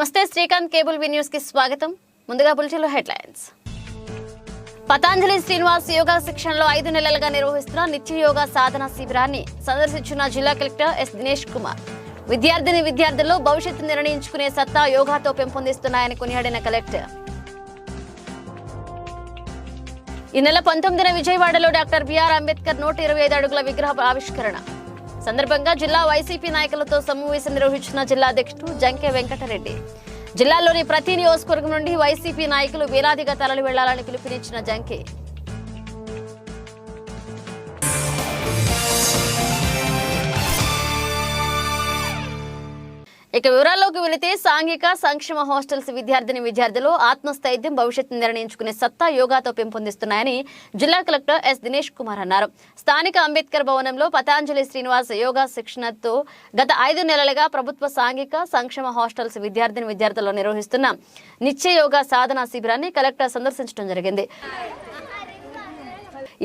నమస్తే శ్రీకాంత్ కేబుల్ వి న్యూస్ కి స్వాగతం. ముందుగా బులెటిన్ లో హెడ్లైన్స్. పతాంజలి శ్రీనివాస్ యోగా శిక్షణలో 5 నెలలుగా నిర్వహిస్తున్న నిత్య యోగా సాధన శిబిరాన్ని సందర్శించిన జిల్లా కలెక్టర్ ఎస్ దినేష్ కుమార్. విద్యార్థుల్లో భవిష్యత్తు నిర్ణయించుకునే సత్తా యోగాతో పెంపొందిస్తున్నాయని కొనియాడిన కలెక్టర్. ఈ నెల 19న విజయవాడలో డాక్టర్ బిఆర్ అంబేద్కర్ 125 అడుగుల విగ్రహ ఆవిష్కరణ సందర్భంగా జిల్లా వైసీపీ నాయకులతో సమావేశం నిర్వహించిన జిల్లా అధ్యక్షుడు జంకే వెంకటరెడ్డి. జిల్లాలోని ప్రతి నియోజకవర్గం నుండి వైసీపీ నాయకులు వేలాదిగా తరలి వెళ్లాలని పిలుపునిచ్చిన జంకే. ఇక వివరాల్లోకి వెళితే సాంఘిక సంక్షేమ హాస్టల్స్ విద్యార్థులు ఆత్మస్థైర్యం భవిష్యత్తు నిర్ణయించుకునే సత్తా యోగాతో పెంపొందిస్తున్నాయని జిల్లా కలెక్టర్ ఎస్ దినేష్ కుమార్ అన్నారు. స్థానిక అంబేద్కర్ భవనంలో పతాంజలి శ్రీనివాస్ యోగా శిక్షణతో గత 5 నెలలుగా ప్రభుత్వ సాంఘిక సంక్షేమ హాస్టల్స్ విద్యార్థులు నిర్వహిస్తున్న నిత్య యోగా సాధనా శిబిరాన్ని కలెక్టర్ సందర్శించడం జరిగింది.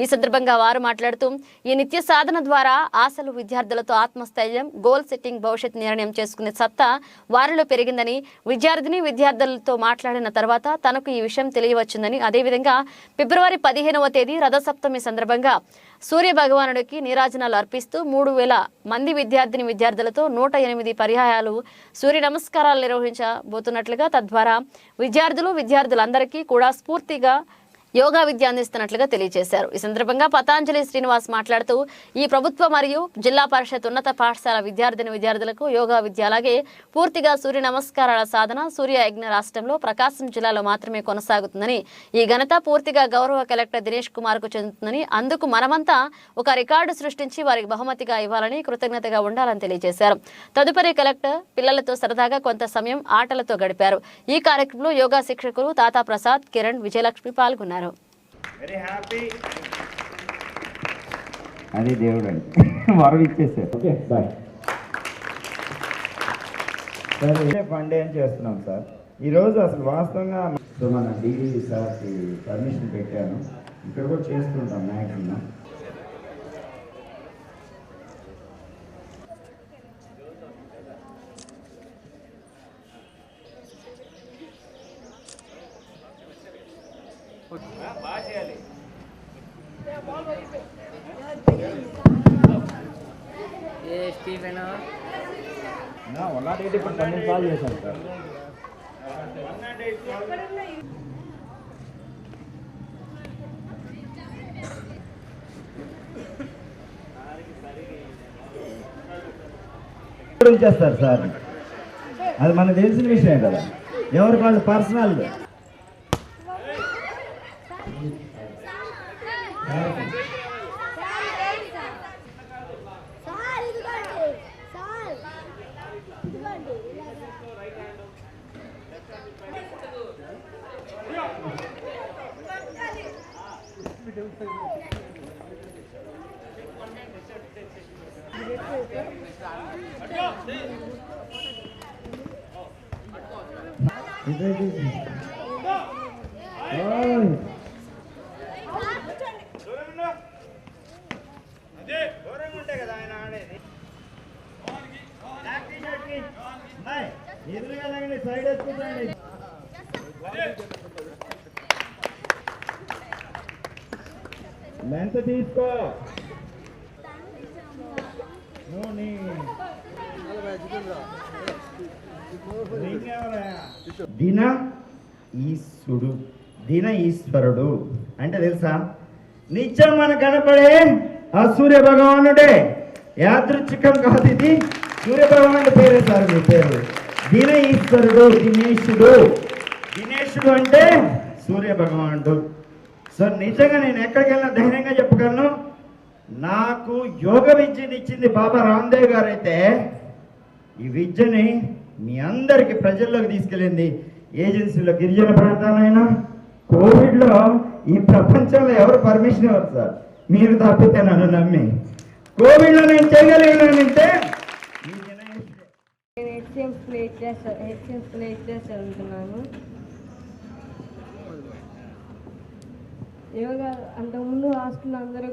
ఈ సందర్భంగా వారు మాట్లాడుతూ ఈ నిత్య సాధన ద్వారా ఆశలు విద్యార్థులతో ఆత్మస్థైర్యం, గోల్ సెట్టింగ్, భవిష్యత్ నిర్ణయం చేసుకునే సత్తా వారిలో పెరిగిందని, విద్యార్థులతో మాట్లాడిన తర్వాత తనకు ఈ విషయం తెలియవచ్చిందని, అదేవిధంగా ఫిబ్రవరి 15వ తేదీ రథసప్తమి సందర్భంగా సూర్య భగవానుడికి నీరాజనాలు అర్పిస్తూ 3000 మంది విద్యార్థులతో 108 పర్యాయాలు సూర్య నమస్కారాలు నిర్వహించబోతున్నట్లుగా, తద్వారా విద్యార్థులందరికీ కూడా స్ఫూర్తిగా యోగా విద్య అందిస్తున్నట్లుగా తెలియజేశారు. ఈ సందర్భంగా పతాంజలి శ్రీనివాస్ మాట్లాడుతూ ఈ ప్రభుత్వ మరియు జిల్లా పరిషత్ ఉన్నత పాఠశాల విద్యార్థులకు యోగా విద్య అలాగే పూర్తిగా సూర్య నమస్కారాల సాధన సూర్య యజ్ఞ రాష్ట్రంలో ప్రకాశం జిల్లాలో మాత్రమే కొనసాగుతుందని, ఈ ఘనత పూర్తిగా గౌరవ కలెక్టర్ దినేష్ కుమార్ కు చెందుతుందని, అందుకు మనమంతా ఒక రికార్డు సృష్టించి వారికి బహుమతిగా ఇవ్వాలని, కృతజ్ఞతగా ఉండాలని తెలియజేశారు. తదుపరి కలెక్టర్ పిల్లలతో సరదాగా కొంత సమయం ఆటలతో గడిపారు. ఈ కార్యక్రమంలో యోగా శిక్షకులు తాతా ప్రసాద్, కిరణ్, విజయలక్ష్మి పాల్గొన్నారు. Very happy. అది దేవుడు అండి వరం ఇచ్చేసారు. Okay bye sir. ఫండ్ ఏం చేస్తున్నాం సార్ ఈరోజు అసలు వాస్తవంగా మన డీడీ సార్కి పర్మిషన్ పెట్టాను. ఇక్కడ కూడా చేస్తుంటాం మ్యాక్సిమం. బాగా చేయాలి. స్టీఫెన్ 108 ఇప్పుడు 12 కాల్ చేశాను సార్. చేస్తారు సార్, అది మనకు తెలిసిన విషయం కదా. ఎవరికి వాళ్ళు పర్సనల్ ఉంటాయి కదా ఆయన ఆడేది. ఎదురుగా సైడ్ వేసుకుంటండి. లెంత్ తీసుకో. దిన ఈశ్వరుడు అంటే తెలుసా? నిత్యం మనకు కనపడే ఆ సూర్య భగవానుడే. యాదృచ్ఛికం కాదు ఇది. సూర్య భగవానుడి పేరే సార్ మీ పేరు. దిన ఈశ్వరుడు, దినేశుడు అంటే సూర్య భగవానుడు. సో నిజంగా నేను ఎక్కడికి వెళ్ళినా ధైర్యంగా చెప్పగలను, నాకు యోగ విద్యనిచ్చింది బాబా రామ్దేవ్ గారు అయితే, ఈ విద్యని మీ అందరికి ప్రజల్లోకి తీసుకెళ్ళింది ఏజెన్సీలో. గిరిజన ప్రాంతాలైనా కోవిడ్లో ఈ ప్రపంచంలో ఎవరు పర్మిషన్ ఇవ్వరు సార్, మీరు తప్పితే నన్ను నమ్మి. కోవిడ్లో నేను చేయగలిగినానంటే చదువుతున్నాను. యోగా అంతకుముందు హాస్టల్ అందరూ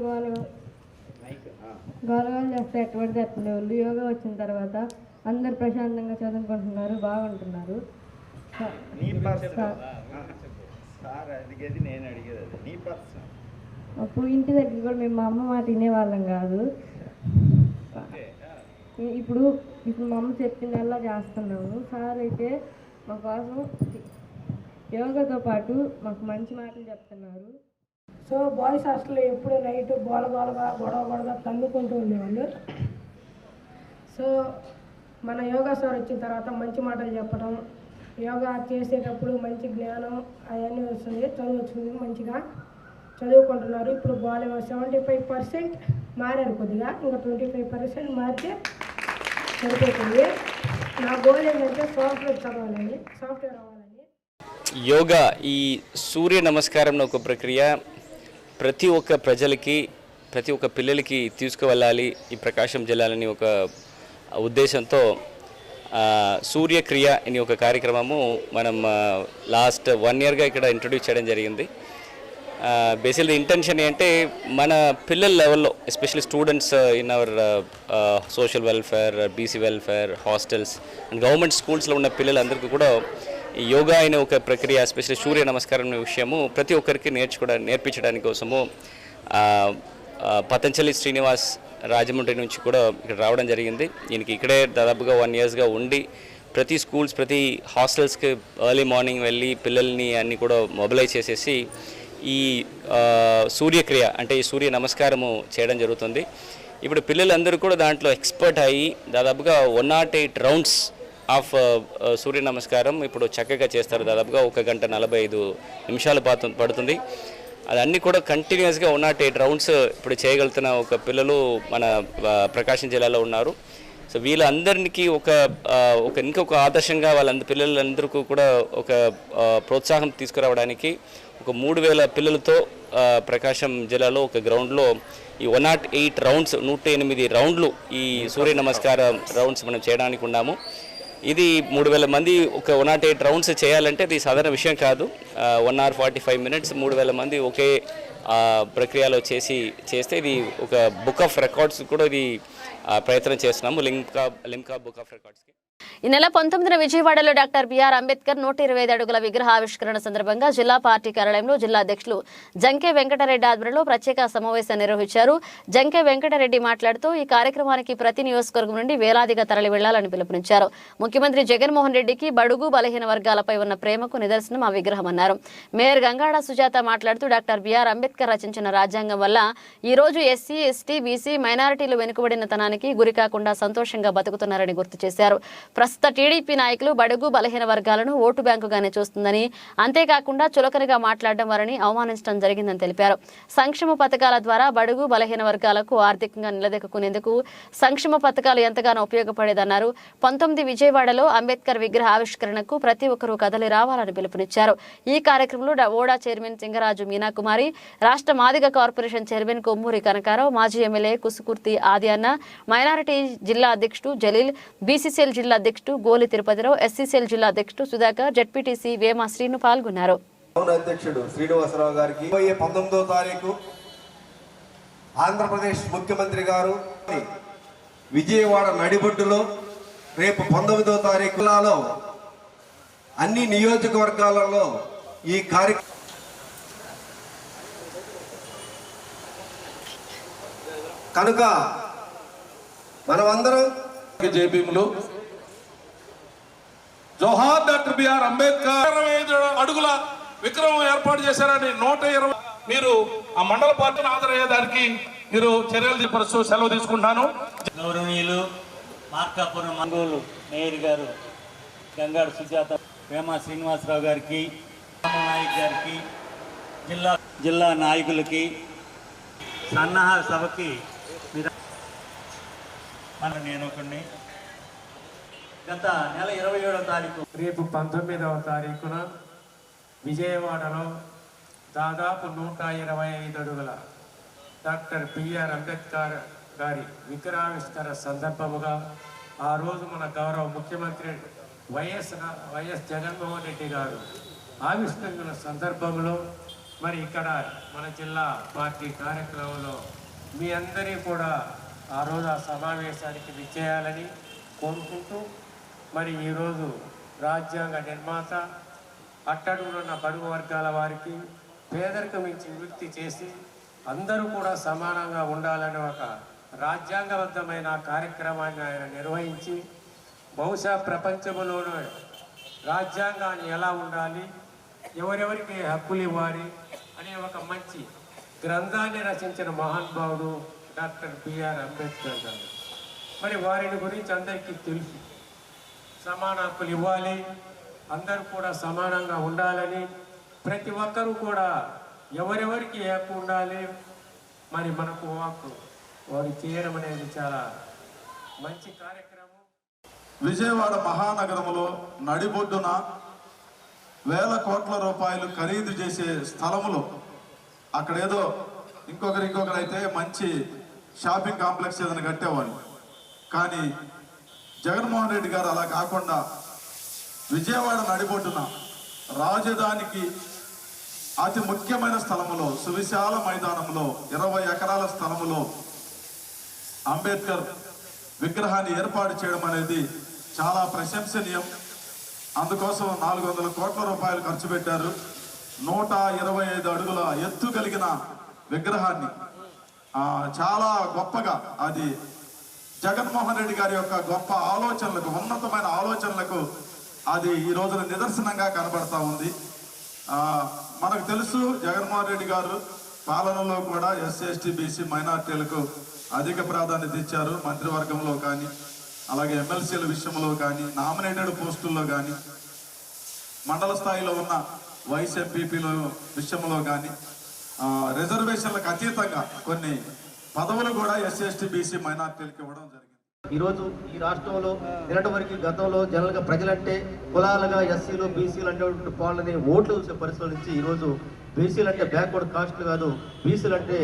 గౌరవాలు చేస్తే ఎటువంటి వాళ్ళు యోగా వచ్చిన తర్వాత అందరు ప్రశాంతంగా చదువుకుంటున్నారు, బాగుంటున్నారు. నీ పర్సన్ సార్ అడిగేది నేను అడిగేది అది నీ పర్సన్. అప్పుడు ఇంటి దగ్గర కూడా మేము మా అమ్మ మాట వినేవాళ్ళం కాదు. ఇప్పుడు మా అమ్మ చెప్పిందల్లా చేస్తున్నాము. సార్ అయితే మా కోసం యోగాతో పాటు మాకు మంచి మాటలు చెప్తున్నారు. సో బాయ్స్ హాస్టల్లో ఎప్పుడు నైట్ గొడవగా తన్నుకుంటూ ఉండేవాళ్ళు. సో మన యోగా సార్ వచ్చిన తర్వాత మంచి మాటలు చెప్పడం, యోగా చేసేటప్పుడు మంచి జ్ఞానం అవన్నీ వస్తుంది, చదువు వచ్చింది, మంచిగా చదువుకుంటున్నారు. ఇప్పుడు వాళ్ళు 75% మారారు, కొద్దిగా ఇంకా 25% మారితే సరిపోతుంది. నా గోల్ ఏంటంటే సాఫ్ట్వేర్ చదవాలని, సాఫ్ట్వేర్ అవ్వాలని. యోగా ఈ సూర్య నమస్కారం ఒక ప్రక్రియ ప్రతి ఒక్క ప్రజలకి ప్రతి ఒక్క పిల్లలకి తీసుకువెళ్ళాలి, ఈ ప్రకాశం జిల్లాలని ఒక ఉద్దేశంతో సూర్యక్రియ అనే ఒక కార్యక్రమము మనం లాస్ట్ 1 ఇయర్గా ఇక్కడ ఇంట్రొడ్యూస్ చేయడం జరిగింది. బేసిక్లీ ఇంటెన్షన్ ఏంటంటే మన పిల్లల లెవెల్లో especially students in our social welfare, BC welfare, hostels and government స్కూల్స్లో ఉన్న పిల్లలందరికీ కూడా ఈ యోగా అయిన ఒక ప్రక్రియ ఎస్పెషల్లీ సూర్య నమస్కారం అనే విషయము ప్రతి ఒక్కరికి నేర్పించడానికి కోసము పతంజలి శ్రీనివాస్ రాజమండ్రి నుంచి కూడా ఇక్కడ రావడం జరిగింది. ఈయనకి ఇక్కడే దాదాపుగా 1 ఇయర్స్గా ఉండి ప్రతి స్కూల్స్, ప్రతి హాస్టల్స్కి ఎర్లీ మార్నింగ్ వెళ్ళి పిల్లల్ని అన్నీ కూడా మొబిలైజ్ చేసేసి ఈ సూర్యక్రియ అంటే ఈ సూర్య నమస్కారము చేయడం జరుగుతుంది. ఇప్పుడు పిల్లలందరూ కూడా దాంట్లో ఎక్స్పర్ట్ అయ్యి దాదాపుగా 108 రౌండ్స్ ఆఫ్ సూర్య నమస్కారం ఇప్పుడు చక్కగా చేస్తారు. దాదాపుగా 1 గంట 45 నిమిషాలు పడుతుంది. అదన్నీ కూడా కంటిన్యూస్గా 108 రౌండ్స్ ఇప్పుడు చేయగలుగుతున్న ఒక పిల్లలు మన ప్రకాశం జిల్లాలో ఉన్నారు. సో వీళ్ళందరికీ ఇంకొక ఆదర్శంగా పిల్లలందరికీ కూడా ఒక ప్రోత్సాహం తీసుకురావడానికి ఒక 3000 పిల్లలతో ప్రకాశం జిల్లాలో ఒక గ్రౌండ్లో ఈ 108 రౌండ్స్ 108 రౌండ్లు ఈ సూర్య నమస్కార రౌండ్స్ మనం చేయడానికి ఉన్నాము. ఇది 3000 మంది ఒక 108 రౌండ్స్ చేయాలంటే ఇది సాధారణ విషయం కాదు. 1 hour 45 minutes 3000 మంది ఒకే ప్రక్రియలో చేస్తే ఇది ఒక బుక్ ఆఫ్ రికార్డ్స్ కూడా ఇది ప్రయత్నం చేస్తున్నాము, లిమ్కా బుక్ ఆఫ్ రికార్డ్స్కి. ఈ నెల 19న విజయవాడలో డాక్టర్ బిఆర్ అంబేద్కర్ 125 అడుగుల విగ్రహ ఆవిష్కరణ సందర్భంగా జిల్లా పార్టీ కార్యాలయంలో జిల్లా అధ్యక్షులు జంకే వెంకటరెడ్డి ఆధ్వర్యంలో ప్రత్యేక సమావేశం నిర్వహించారు. జంకే వెంకటరెడ్డి మాట్లాడుతూ ఈ కార్యక్రమానికి ప్రతి నియోజకవర్గం నుండి వేలాదిగా తరలి వెళ్లాలని పిలుపునిచ్చారు. ముఖ్యమంత్రి జగన్మోహన్ రెడ్డికి బడుగు బలహీన వర్గాలపై ఉన్న ప్రేమకు నిదర్శనం ఆ విగ్రహం అన్నారు. మేయర్ గంగాడ సుజాత మాట్లాడుతూ డాక్టర్ బిఆర్ అంబేద్కర్ రచించిన రాజ్యాంగం వల్ల ఈ రోజు ఎస్సీ, ఎస్టీ, బీసీ, మైనారిటీలు వెనుకబడిన తనానికి గురి కాకుండా సంతోషంగా బతుకుతున్నారని గుర్తు చేశారు. ప్రస్తుత టీడీపీ నాయకులు బడుగు బలహీన వర్గాలను ఓటు బ్యాంకుగానే చూస్తుందని, అంతేకాకుండా చులకనగా మాట్లాడడం వారిని అవమానించడం జరిగిందని తెలిపారు. సంక్షేమ పథకాల ద్వారా బడుగు బలహీన వర్గాలకు ఆర్థికంగా నిలదొక్కునేందుకు సంక్షేమ పథకాలు ఎంతగానో ఉపయోగపడేదన్నారు. 19 విజయవాడలో అంబేద్కర్ విగ్రహ ఆవిష్కరణకు ప్రతి ఒక్కరూ కదలి రావాలని పిలుపునిచ్చారు. ఈ కార్యక్రమంలో ఓడా చైర్మన్ సింగరాజు మీనాకుమారి, రాష్ట్ర మాదిగ కార్పొరేషన్ చైర్మన్ కొమ్మూరి కనకారావు, మాజీ ఎమ్మెల్యే కుసుకుర్తి ఆదిఅన్న, మైనారిటీ జిల్లా అధ్యక్షుడు జలీల్, బీసీసీఎల్ జిల్లా అధ్యక్షుడు గోలి తిరుపతిరావు, ఎస్సీసీఎల్ జిల్లా అధ్యక్షుడు సుధాకర్, జెడ్పీటీసీ వేమ శ్రీను పాల్గొన్నారు. అధ్యక్షుడు శ్రీనివాసరావు గారికి 19వ తారీఖు ఆంధ్రప్రదేశ్ ముఖ్యమంత్రి గారు విజయవాడ నడిబొడ్డులో, రేపు 19వ తారీఖు జిల్లాలో అన్ని నియోజకవర్గాలలో ఈ కార్యక్రమం కనుక మనమందరం జేబీములు జోహార్ డాక్టర్ బిఆర్ అంబేద్కర్ 25 అడుగుల విగ్రహం ఏర్పాటు చేశారని 120 మీరు ఆ మండల పార్టీని ఆదరయ్యేదానికి మీరు చర్యలు తీపరుస్తూ సెలవు తీసుకుంటాను. గౌరవనీయులు మార్కాపురం మంగోలు మేయర్ గారు గంగాడ సుజాత, వేమ శ్రీనివాసరావు గారికి, నాయక్ గారికి, జిల్లా నాయకులకి, సన్నాహ సభకి నేను కొన్ని గత నెల 27వ తారీఖు రేపు 19వ తారీఖున విజయవాడలో దాదాపు 125 అడుగుల డాక్టర్ బిఆర్ అంబేద్కర్ గారి విగ్రహావిష్కరణ సందర్భముగా ఆ రోజు మన గౌరవ ముఖ్యమంత్రి వైఎస్ జగన్మోహన్ రెడ్డి గారు ఆవిష్కరించిన సందర్భంలో మరి ఇక్కడ మన జిల్లా పార్టీ కార్యక్రమంలో మీ అందరినీ కూడా ఆ రోజు ఆ సమావేశానికి విచ్చేయాలని కోరుకుంటూ మరి ఈరోజు రాజ్యాంగ నిర్మాత, అట్టడుగునున్న బడుగు వర్గాల వారికి పేదరికం నుంచి విముక్తి చేసి అందరూ కూడా సమానంగా ఉండాలని ఒక రాజ్యాంగబద్ధమైన కార్యక్రమాన్ని ఆయన నిర్వహించి బహుశా ప్రపంచంలోనే రాజ్యాంగాన్ని ఎలా ఉండాలి, ఎవరెవరికి హక్కులు ఇవ్వాలి అనే ఒక మంచి గ్రంథాన్ని రచించిన మహానుభావుడు డాక్టర్ బిఆర్ అంబేద్కర్ గారు. మరి వారిని గురించి అందరికీ తెలుసు. సమాన హక్కులు ఇవ్వాలి, అందరూ కూడా సమానంగా ఉండాలని, ప్రతి ఒక్కరూ కూడా ఎవరెవరికి ఏ హక్కు ఉండాలి, మరి మనకు హక్కు వారు చేయడం అనేది చాలా మంచి కార్యక్రమం. విజయవాడ మహానగరంలో నడిబొడ్డున వేల కోట్ల రూపాయలు ఖరీదు చేసే స్థలములో అక్కడేదో ఇంకొకరు అయితే మంచి షాపింగ్ కాంప్లెక్స్ ఏదైనా కట్టేవాళ్ళు. కానీ జగన్మోహన్ రెడ్డి గారు అలా కాకుండా విజయవాడ నడిబొడ్డున రాజధానికి అతి ముఖ్యమైన స్థలములో, సువిశాల మైదానంలో 20 ఎకరాల స్థలములో అంబేద్కర్ విగ్రహాన్ని ఏర్పాటు చేయడం అనేది చాలా ప్రశంసనీయం. అందుకోసం 400 కోట్ల రూపాయలు ఖర్చు పెట్టారు. 125 అడుగుల ఎత్తు కలిగిన విగ్రహాన్ని చాలా గొప్పగా, అది జగన్మోహన్ రెడ్డి గారి యొక్క గొప్ప ఆలోచనలకు, ఉన్నతమైన ఆలోచనలకు అది ఈ రోజున నిదర్శనంగా కనబడతా ఉంది. మనకు తెలుసు జగన్మోహన్ రెడ్డి గారు పాలనలో కూడా ఎస్సీ ఎస్టీ బీసీ మైనార్టీలకు అధిక ప్రాధాన్యత ఇచ్చారు. మంత్రివర్గంలో కానీ, అలాగే ఎమ్మెల్సీల విషయంలో కానీ, నామినేటెడ్ పోస్టుల్లో కానీ, మండల స్థాయిలో ఉన్న వైస్ ఎంపీపీల విషయంలో కానీ, రిజర్వేషన్లకు అతీతంగా కొన్ని పదవులు కూడా ఎస్సీ ఎస్టీ బీసీ మైనార్టీలకు ఇవ్వడం జరిగింది. ఈరోజు ఈ రాష్ట్రంలో నిన్నటి వరకు గతంలో జనరల్గా ప్రజలంటే కులాలుగా ఎస్సీలు బీసీలు అంటే వాళ్ళని ఓట్లు చూసే పరిస్థితుల నుంచి ఈరోజు బీసీలు అంటే బ్యాక్వర్డ్ కాస్ట్లు కాదు, బీసీలు అంటే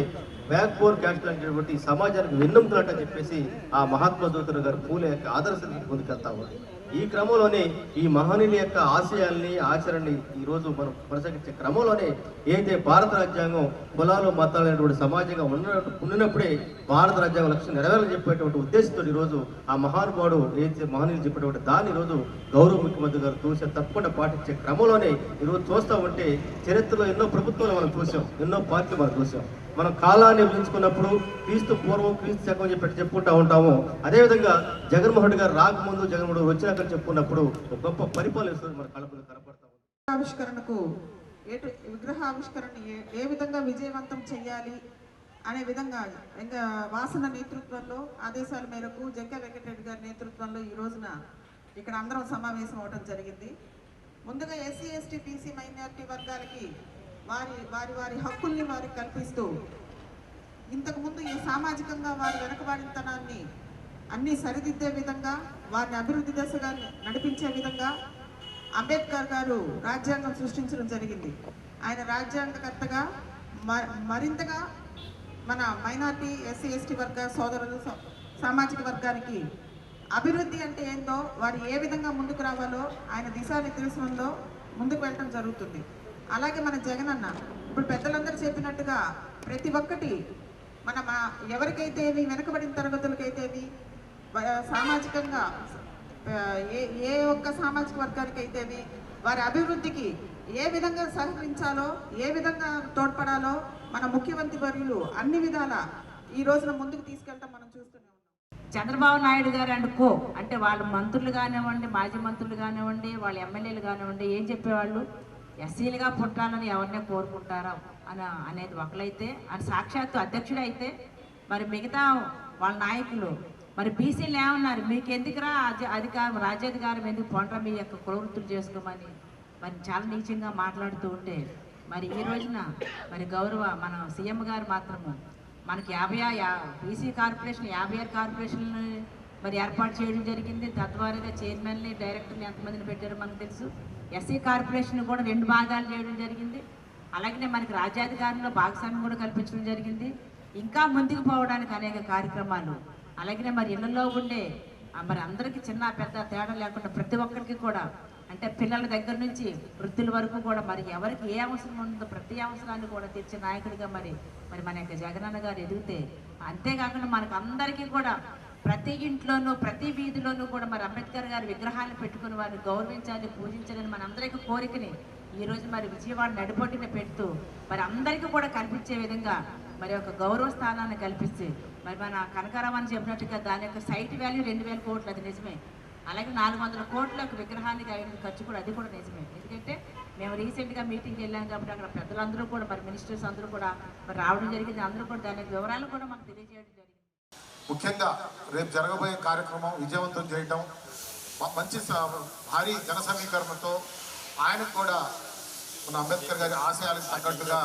బ్యాక్వర్డ్ క్యాస్ట్లు అనేటువంటి సమాజానికి వెన్నెముకలు అంటే చెప్పేసి ఆ మహాత్మా జ్యోతిరావు గారు పూలే యొక్క ఆదర్శాన్ని ముందుకెళ్తా ఉంది. ఈ క్రమంలోనే ఈ మహనీయుల యొక్క ఆశయాల్ని, ఆచరణని ఈరోజు మనం కొనసాగించే క్రమంలోనే ఏదైతే భారత రాజ్యాంగం కులాలు మతాలు అనేటువంటి సమాజంగా ఉన్నప్పుడే భారత రాజ్యాంగం లక్ష్యం నెరవేరాలని చెప్పేటువంటి ఉద్దేశంతో ఈరోజు ఆ మహానుభావుడు ఏదైతే మహనీయులు చెప్పేటువంటి దాన్ని ఈరోజు గౌరవ ముఖ్యమంత్రి గారు చూసి తప్పకుండా పాటించే క్రమంలోనే ఈరోజు చూస్తూ ఉంటే చరిత్రలో ఎన్నో ప్రభుత్వాలు మనం చూసాం, ఎన్నో పార్టీలు మనం చూసాం. మనం కాలాన్ని విభజించుకున్నప్పుడు క్రీస్తు పూర్వం క్రీస్తు శకం చెప్పి చెప్పుకుంటా ఉంటాము. అదేవిధంగా జగన్మోహన్ రెడ్డి గారు రాకముందు, జగన్మోహన్ రెడ్డి వచ్చినాక చెప్పుకున్నప్పుడు ఒక గొప్ప పరిపాలన మన కళలో కనపడతా ఉంది. ఆవిష్కరణకు విగ్రహావిష్కరణ ఏ విధంగా విజయవంతం చేయాలి అనే విధంగా ఇంకా వాసన నేతృత్వంలో ఆదేశాల మేరకు జగ్గా వెంకటరెడ్డి గారి నేతృత్వంలో ఈ రోజున ఇక్కడ అందరం సమావేశం అవడం జరిగింది. ముందుగా ఎస్సీ ఎస్టీ బీసీ మైనారిటీ వర్గాలకి వారి హక్కుల్ని వారికి కల్పిస్తూ ఇంతకుముందు ఈ సామాజికంగా వారి వెనకబడితనాన్ని అన్నీ సరిదిద్దే విధంగా, వారిని అభివృద్ధి దశగా నడిపించే విధంగా అంబేద్కర్ గారు రాజ్యాంగం సృష్టించడం జరిగింది. ఆయన రాజ్యాంగకర్తగా మరింతగా మన మైనార్టీ ఎస్సీ ఎస్టీ వర్గ సోదరులు సామాజిక వర్గానికి అభివృద్ధి అంటే ఏందో, వారు ఏ విధంగా ముందుకు రావాలో ఆయన దిశానిర్దేశంలో ముందుకు వెళ్ళడం జరుగుతుంది. అలాగే మన జగన్ అన్న ఇప్పుడు పెద్దలందరూ చెప్పినట్టుగా ప్రతి ఒక్కటి ఎవరికైతేవి వెనుకబడిన తరగతులకైతేవి సామాజికంగా ఏ ఒక్క సామాజిక వర్గానికి అయితేవి వారి అభివృద్ధికి ఏ విధంగా సహకరించాలో, ఏ విధంగా తోడ్పడాలో మన ముఖ్యమంత్రి వర్యులు అన్ని విధాల ఈ రోజున ముందుకు తీసుకెళ్ళటం మనం చూస్తూనే ఉన్నాం. చంద్రబాబు నాయుడు గారు అనుకో అంటే వాళ్ళ మంత్రులు కానివ్వండి, మాజీ మంత్రులు కానివ్వండి, వాళ్ళ ఎమ్మెల్యేలు కానివ్వండి ఏం చెప్పేవాళ్ళు, ఎస్సీలుగా పుట్టాలని ఎవరినే కోరుకుంటారా అనేది ఒకలైతే, అని సాక్షాత్తు అధ్యక్షుడు అయితే మరి మిగతా వాళ్ళ నాయకులు మరి బీసీలు ఏమన్నారు, మీకు ఎందుకురా అధికారం రాజ్యాధికారం ఎందుకు పొండరా మీ యొక్క కులవృత్తులు చేసుకోమని మరి చాలా నీచంగా మాట్లాడుతూ ఉంటే మరి ఈ రోజున మరి గౌరవ మన సీఎం గారు మాత్రము మనకి బీసీ కార్పొరేషన్ 56 కార్పొరేషన్లు మరి ఏర్పాటు చేయడం జరిగింది. తద్వారాగా చైర్మన్ని, డైరెక్టర్ని ఎంతమందిని పెట్టారో మనకు తెలుసు. ఎస్సీ కార్పొరేషన్ కూడా 2 భాగాలు చేయడం జరిగింది. అలాగనే మనకి రాజ్యాధికారంలో భాగస్వామ్యం కూడా కల్పించడం జరిగింది. ఇంకా ముందుకు పోవడానికి అనేక కార్యక్రమాలు, అలాగనే మరి ఇళ్లలో ఉండే మరి అందరికీ చిన్న పెద్ద తేడా లేకుండా ప్రతి ఒక్కరికి కూడా అంటే పిల్లల దగ్గర నుంచి వృత్తుల వరకు కూడా మరి ఎవరికి ఏ అవసరం ఉందో ప్రతి అవసరాన్ని కూడా తీర్చే నాయకుడిగా మరి మన యొక్క జగనన్న గారు ఎదిగితే, అంతేకాకుండా మనకు అందరికీ కూడా ప్రతి ఇంట్లోనూ ప్రతి వీధిలోనూ కూడా మరి అంబేద్కర్ గారి విగ్రహాన్ని పెట్టుకుని వారిని గౌరవించాలి, పూజించాలని మనందరికీ కోరికని ఈరోజు మరి విజయవాడ నడిబొడ్డున పెడుతూ మరి అందరికీ కూడా కనిపించే విధంగా మరి ఒక గౌరవ స్థానాన్ని కల్పిస్తే మరి మన కనకారామని చెప్పినట్టుగా దాని యొక్క సైట్ వాల్యూ 2000 కోట్లు, అది నిజమే. అలాగే 400 కోట్ల విగ్రహానికి అయిన ఖర్చు కూడా, అది కూడా నిజమే. ఎందుకంటే మేము రీసెంట్గా మీటింగ్కి వెళ్ళాం కాబట్టి అక్కడ పెద్దలందరూ కూడా మరి మినిస్టర్స్ అందరూ కూడా మరి రావడం జరిగింది. అందరూ కూడా దాని వివరాలు కూడా మాకు తెలియజేయడం జరిగింది. ముఖ్యంగా రేపు జరగబోయే కార్యక్రమం విజయవంతం చేయడం, మంచి భారీ జన సమీకరణతో ఆయనకు కూడా మన అంబేద్కర్ గారి ఆశయాలకు తగ్గట్టుగా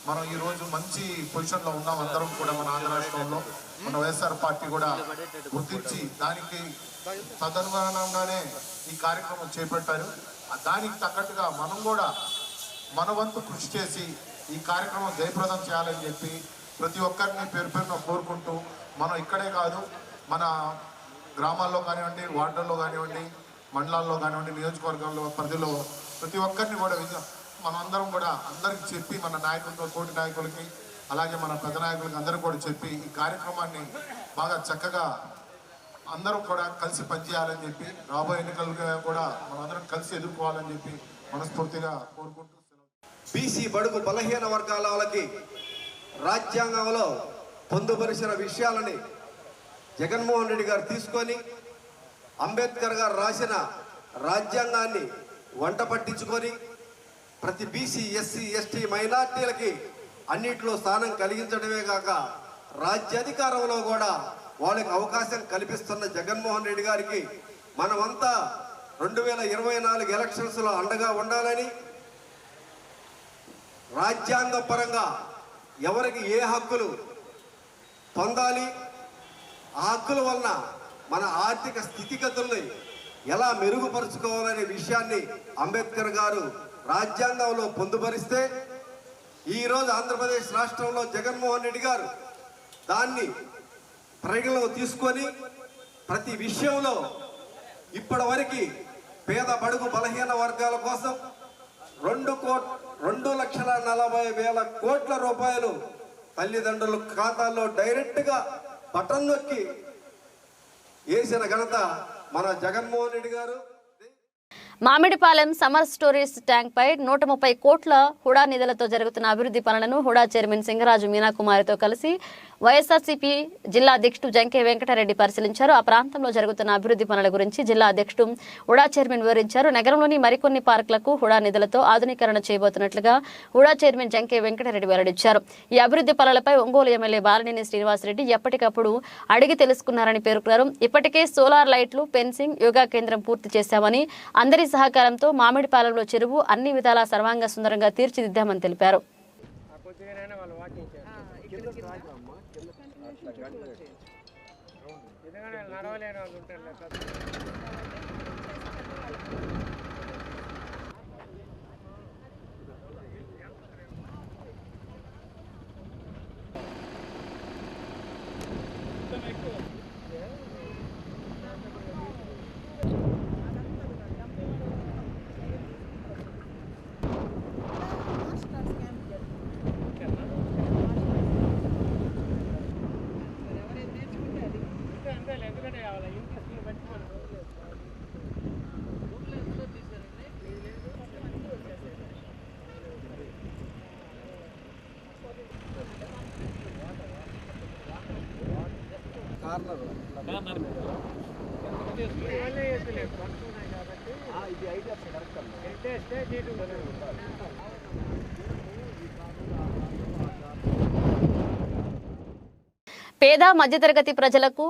మనం ఈరోజు మంచి పొజిషన్లో ఉన్నాం. అందరం కూడా మన ఆంధ్ర రాష్ట్రంలో మన వైఎస్ఆర్ పార్టీ కూడా గుర్తించి దానికి తదనుగుణంగానే ఈ కార్యక్రమం చేపట్టారు. దానికి తగ్గట్టుగా మనం కూడా మన వంతు కృషి చేసి ఈ కార్యక్రమం జయప్రదం చేయాలని చెప్పి ప్రతి ఒక్కరిని పేరు పేరున కోరుకుంటూ, మనం ఇక్కడే కాదు మన గ్రామాల్లో కానివ్వండి, వార్డుల్లో కానివ్వండి, మండలాల్లో కానివ్వండి, నియోజకవర్గాల్లో పరిధిలో ప్రతి ఒక్కరిని కూడా మనందరం కూడా అందరికి చెప్పి మన నాయకులతో, తోటి నాయకులకి, అలాగే మన పెద్ద నాయకులకి అందరూ కూడా చెప్పి ఈ కార్యక్రమాన్ని బాగా చక్కగా అందరం కూడా కలిసి పనిచేయాలని చెప్పి, రాబోయే ఎన్నికలుగా కూడా మనందరం కలిసి ఎదుర్కోవాలని చెప్పి మనస్ఫూర్తిగా కోరుకుంటూ బీసీ బడుగు బలహీన వర్గాల వాళ్ళకి రాజ్యాంగంలో పొందుపరిచిన విషయాలని జగన్మోహన్ రెడ్డి గారు తీసుకొని అంబేద్కర్ గారు రాసిన రాజ్యాంగాన్ని వంట పట్టించుకొని ప్రతి బీసీ, ఎస్సీ, ఎస్టీ, మైనార్టీలకి అన్నింటిలో స్థానం కలిగించడమే కాక రాజ్యాధికారంలో కూడా వాళ్ళకి అవకాశం కల్పిస్తున్న జగన్మోహన్ రెడ్డి గారికి మనమంతా 2024 ఎలక్షన్స్లో అండగా ఉండాలని, రాజ్యాంగ పరంగా ఎవరికి ఏ హక్కులు పొందాలి, ఆ హక్కుల వలన మన ఆర్థిక స్థితిగతుల్ని ఎలా మెరుగుపరుచుకోవాలనే విషయాన్ని అంబేద్కర్ గారు రాజ్యాంగంలో పొందుపరిస్తే ఈరోజు ఆంధ్రప్రదేశ్ రాష్ట్రంలో జగన్మోహన్ రెడ్డి గారు దాన్ని పరిగణలో తీసుకొని ప్రతి విషయంలో ఇప్పటివరకు పేద బడుగు బలహీన వర్గాల కోసం 2,40,40,000 కోట్ల రూపాయలు తల్లిదండ్రుల ఖాతాల్లో డైరెక్ట్గా బటన్ నొక్కి వేసిన ఘనత మన జగన్మోహన్ రెడ్డి గారు. మామిడిపాలెం సమ్మర్ స్టోరేజ్ ట్యాంక్ పై 130 కోట్ల హుడా నిధులతో జరుగుతున్న అభివృద్ధి పనులను హుడా చైర్మన్ సింగరాజు మీనాకుమారితో కలిసి వైఎస్ఆర్సీపీ జిల్లా అధ్యక్షుడు జంకే వెంకటరెడ్డి పరిశీలించారు. ఆ ప్రాంతంలో జరుగుతున్న అభివృద్ధి పనుల గురించి జిల్లా అధ్యక్షుడు హుడా చైర్మన్ వివరించారు. నగరంలోని మరికొన్ని పార్కులకు హుడా నిధులతో ఆధునీకరణ చేయబోతున్నట్లుగా హుడా చైర్మన్ జంకే వెంకటరెడ్డి వెల్లడించారు. ఈ అభివృద్ధి పనులపై ఒంగోలు ఎమ్మెల్యే బాలినేని శ్రీనివాసరెడ్డి ఎప్పటికప్పుడు అడిగి తెలుసుకున్నారని పేర్కొన్నారు. ఇప్పటికే సోలార్ లైట్లు, ఫెన్సింగ్, యోగా కేంద్రం పూర్తి చేశామని, అందరి సహకారంతో మామిడిపాలెంలో చెరువు అన్ని విధాలా సర్వాంగ సుందరంగా తీర్చిదిద్దామని తెలిపారు. పేద మధ్యతరగతి ప్రజలకు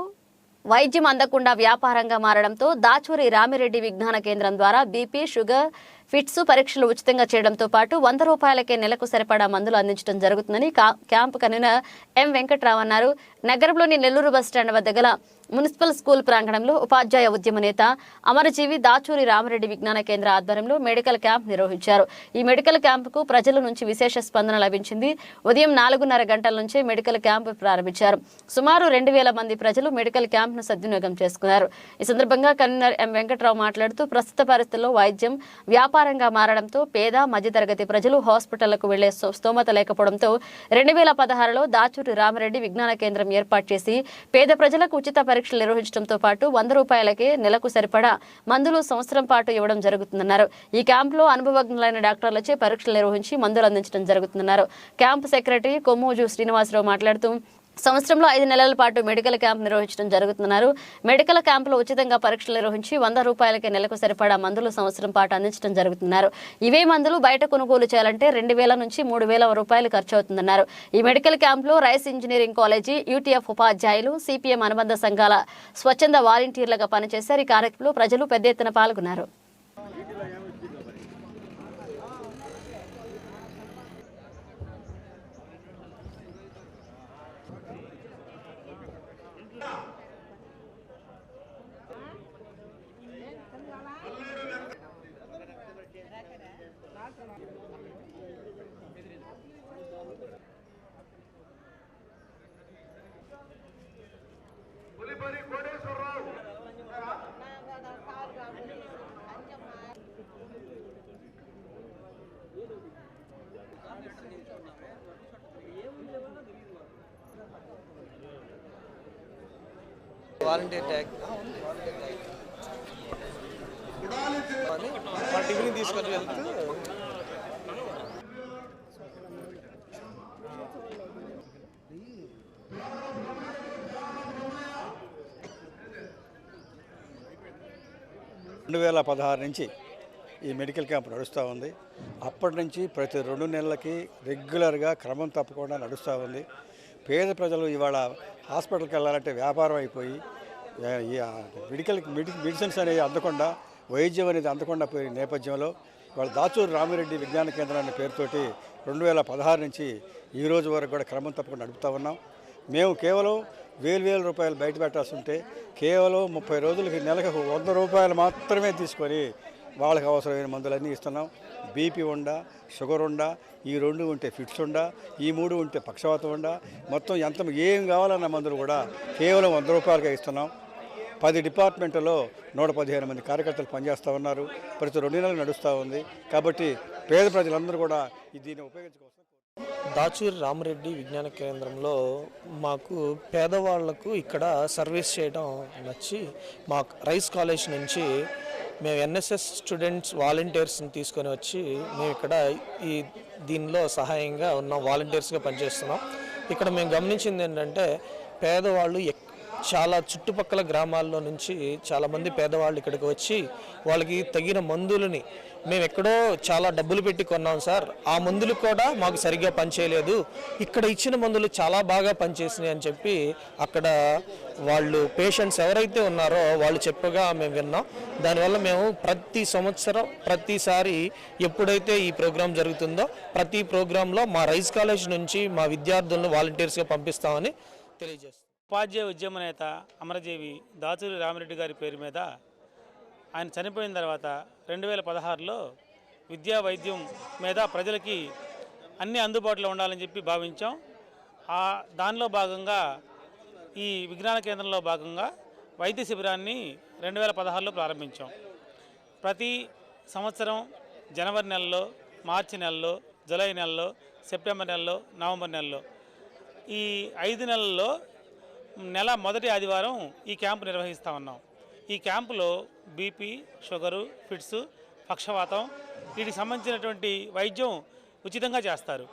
వైద్యం అందకుండా వ్యాపారంగా మారడంతో దాచూరి రామిరెడ్డి విజ్ఞాన కేంద్రం ద్వారా బీపీ, షుగర్, ఫిట్స్ పరీక్షలు ఉచితంగా చేయడంతో పాటు 100 రూపాయలకే నెలకు సరిపడా మందులు అందించడం జరుగుతుందని క్యాంపు కన్వీనర్ ఎం వెంకట్రావు అన్నారు. నగరంలోని నెల్లూరు బస్టాండ్ వద్ద గల మున్సిపల్ స్కూల్ ప్రాంగణంలో ఉపాధ్యాయ ఉద్యమ నేత అమరజీవి దాచూరి రామిరెడ్డి విజ్ఞాన కేంద్ర ఆధ్వర్యంలో మెడికల్ క్యాంప్ నిర్వహించారు. ఈ మెడికల్ క్యాంపుకు ప్రజల నుంచి విశేష స్పందన లభించింది. ఉదయం 4:30 గంటల నుంచే మెడికల్ క్యాంపు ప్రారంభించారు. సుమారు 2,000 మంది ప్రజలు మెడికల్ క్యాంప్ను సద్వినియోగం చేసుకున్నారు. ఈ సందర్భంగా కన్వీనర్ ఎం వెంకట్రావు మాట్లాడుతూ ప్రస్తుత పరిస్థితుల్లో వైద్యం, వ్యాపారం వ్యాపారంగా మారడంతో పేద మధ్యతరగతి ప్రజలు హాస్పిటళ్లకు వెళ్లే స్తోమత లేకపోవడంతో 2016లో దాచూరి రామిరెడ్డి విజ్ఞాన కేంద్రం ఏర్పాటు చేసి పేద ప్రజలకు ఉచిత పరీక్షలు నిర్వహించడంతో పాటు 100 రూపాయలకే నెలకు సరిపడా మందులు సంవత్సరం పాటు ఇవ్వడం జరుగుతుందన్నారు. ఈ క్యాంపులో అనుభవజ్ఞులైన డాక్టర్లచే పరీక్షలు నిర్వహించి మందులు అందించడం జరుగుతుందన్నారు. క్యాంపు సెక్రటరీ కొమ్మోజు శ్రీనివాసరావు మాట్లాడుతూ సంవత్సరంలో 5 నెలల పాటు మెడికల్ క్యాంప్ నిర్వహించడం జరుగుతున్నారు. మెడికల్ క్యాంపులో ఉచితంగా పరీక్షలు నిర్వహించి 100 రూపాయలకే నెలకు సరిపడా మందులు సంవత్సరం పాటు అందించడం జరుగుతున్నారు. ఇవే మందులు బయట కొనుగోలు చేయాలంటే 2000 నుంచి 3000 రూపాయలు ఖర్చు అవుతుందన్నారు. ఈ మెడికల్ క్యాంపులో రైస్ ఇంజనీరింగ్ కాలేజీ, యూటీఎఫ్ ఉపాధ్యాయులు, సిపిఎం అనుబంధ సంఘాల స్వచ్ఛంద వాలంటీర్లుగా పనిచేశారు. ఈ కార్యక్రమంలో ప్రజలు పెద్ద ఎత్తున పాల్గొన్నారు. వాలంటీర్ ట్యాగ్ మా టిఫిన్ తీసుకొని వెళ్తూ నుంచి ఈ మెడికల్ క్యాంప్ నడుస్తూ ఉంది. అప్పటి నుంచి ప్రతి 2 నెలలకి రెగ్యులర్గా క్రమం తప్పకుండా నడుస్తూ ఉంది. పేద ప్రజలు ఇవాళ హాస్పిటల్కి వెళ్ళాలంటే వ్యాపారం అయిపోయి మెడిసిన్స్ అనేవి అందకుండా, వైద్యం అనేది అందకుండా పోయిన నేపథ్యంలో ఇవాళ దాచూరి రామిరెడ్డి విజ్ఞాన కేంద్రం అనే పేరుతోటి 2016 నుంచి ఈ రోజు వరకు కూడా క్రమం తప్పకుండా నడుపుతూ ఉన్నాం. మేము కేవలం వేల రూపాయలు బయట పెట్టాల్సి ఉంటే కేవలం 30 రోజులకి నెలకు 100 రూపాయలు మాత్రమే తీసుకొని వాళ్ళకి అవసరమైన మందులన్నీ ఇస్తున్నాం. బీపీ ఉండా, షుగర్ ఉండా, ఈ 2 ఉంటే ఫిట్స్ ఉండా, ఈ 3 ఉంటే పక్షవాతం ఉండా, మొత్తం ఏం కావాలన్న మందులు కూడా కేవలం 100 రూపాయలుగా ఇస్తున్నాం. 10 డిపార్ట్మెంట్లో 115 మంది కార్యకర్తలు పనిచేస్తూ ఉన్నారు. ప్రతి 2 నెలలు నడుస్తూ ఉంది. కాబట్టి పేద ప్రజలందరూ కూడా దీన్ని ఉపయోగించుకోవచ్చు. దాచూరి రామిరెడ్డి విజ్ఞాన కేంద్రంలో మాకు పేదవాళ్లకు ఇక్కడ సర్వీస్ చేయడం నచ్చి మా రైస్ కాలేజ్ నుంచి మేము ఎన్ఎస్ఎస్ స్టూడెంట్స్ వాలంటీర్స్ని తీసుకొని వచ్చి మేము ఇక్కడ దీనిలో సహాయంగా ఉన్న వాలంటీర్స్గా పనిచేస్తున్నాం. ఇక్కడ మేము గమనించింది ఏంటంటే పేదవాళ్ళు చాలా చుట్టుపక్కల గ్రామాల్లో నుంచి చాలామంది పేదవాళ్ళు ఇక్కడికి వచ్చి వాళ్ళకి తగిన మందులని మేము ఎక్కడో చాలా డబ్బులు పెట్టి కొన్నాం సార్, ఆ మందులు కూడా మాకు సరిగ్గా పనిచేయలేదు, ఇక్కడ ఇచ్చిన మందులు చాలా బాగా పనిచేసినాయి అని చెప్పి అక్కడ వాళ్ళు పేషెంట్స్ ఎవరైతే ఉన్నారో వాళ్ళు చెప్పగా మేము విన్నాం. దానివల్ల మేము ప్రతి సంవత్సరం ప్రతిసారి ఎప్పుడైతే ఈ ప్రోగ్రాం జరుగుతుందో ప్రతి ప్రోగ్రాంలో మా రైస్ కాలేజ్ నుంచి మా విద్యార్థులను వాలంటీర్స్గా పంపిస్తామని తెలియజేస్తాం. ఉపాధ్యాయ ఉద్యమ నేత అమరజీవి దాచూరి రామిరెడ్డి గారి పేరు మీద ఆయన చనిపోయిన తర్వాత 2016లో విద్యా వైద్యం మీద ప్రజలకి అన్ని అందుబాటులో ఉండాలని చెప్పి భావించాం. దానిలో భాగంగా ఈ విజ్ఞాన కేంద్రంలో భాగంగా వైద్య శిబిరాన్ని 2016లో ప్రారంభించాం. ప్రతి సంవత్సరం జనవరి నెలలో, మార్చి నెలలో, జూలై నెలలో, సెప్టెంబర్ నెలలో, నవంబర్ నెలలో ఈ 5 నెలల్లో నెల మొదటి ఆదివారం ఈ క్యాంపు నిర్వహిస్తూ ఉన్నాం. ఈ క్యాంపులో బీపీ, షుగరు, ఫిట్స్, పక్షవాతం వీటికి సంబంధించినటువంటి వైద్యం ఉచితంగా చేస్తారు.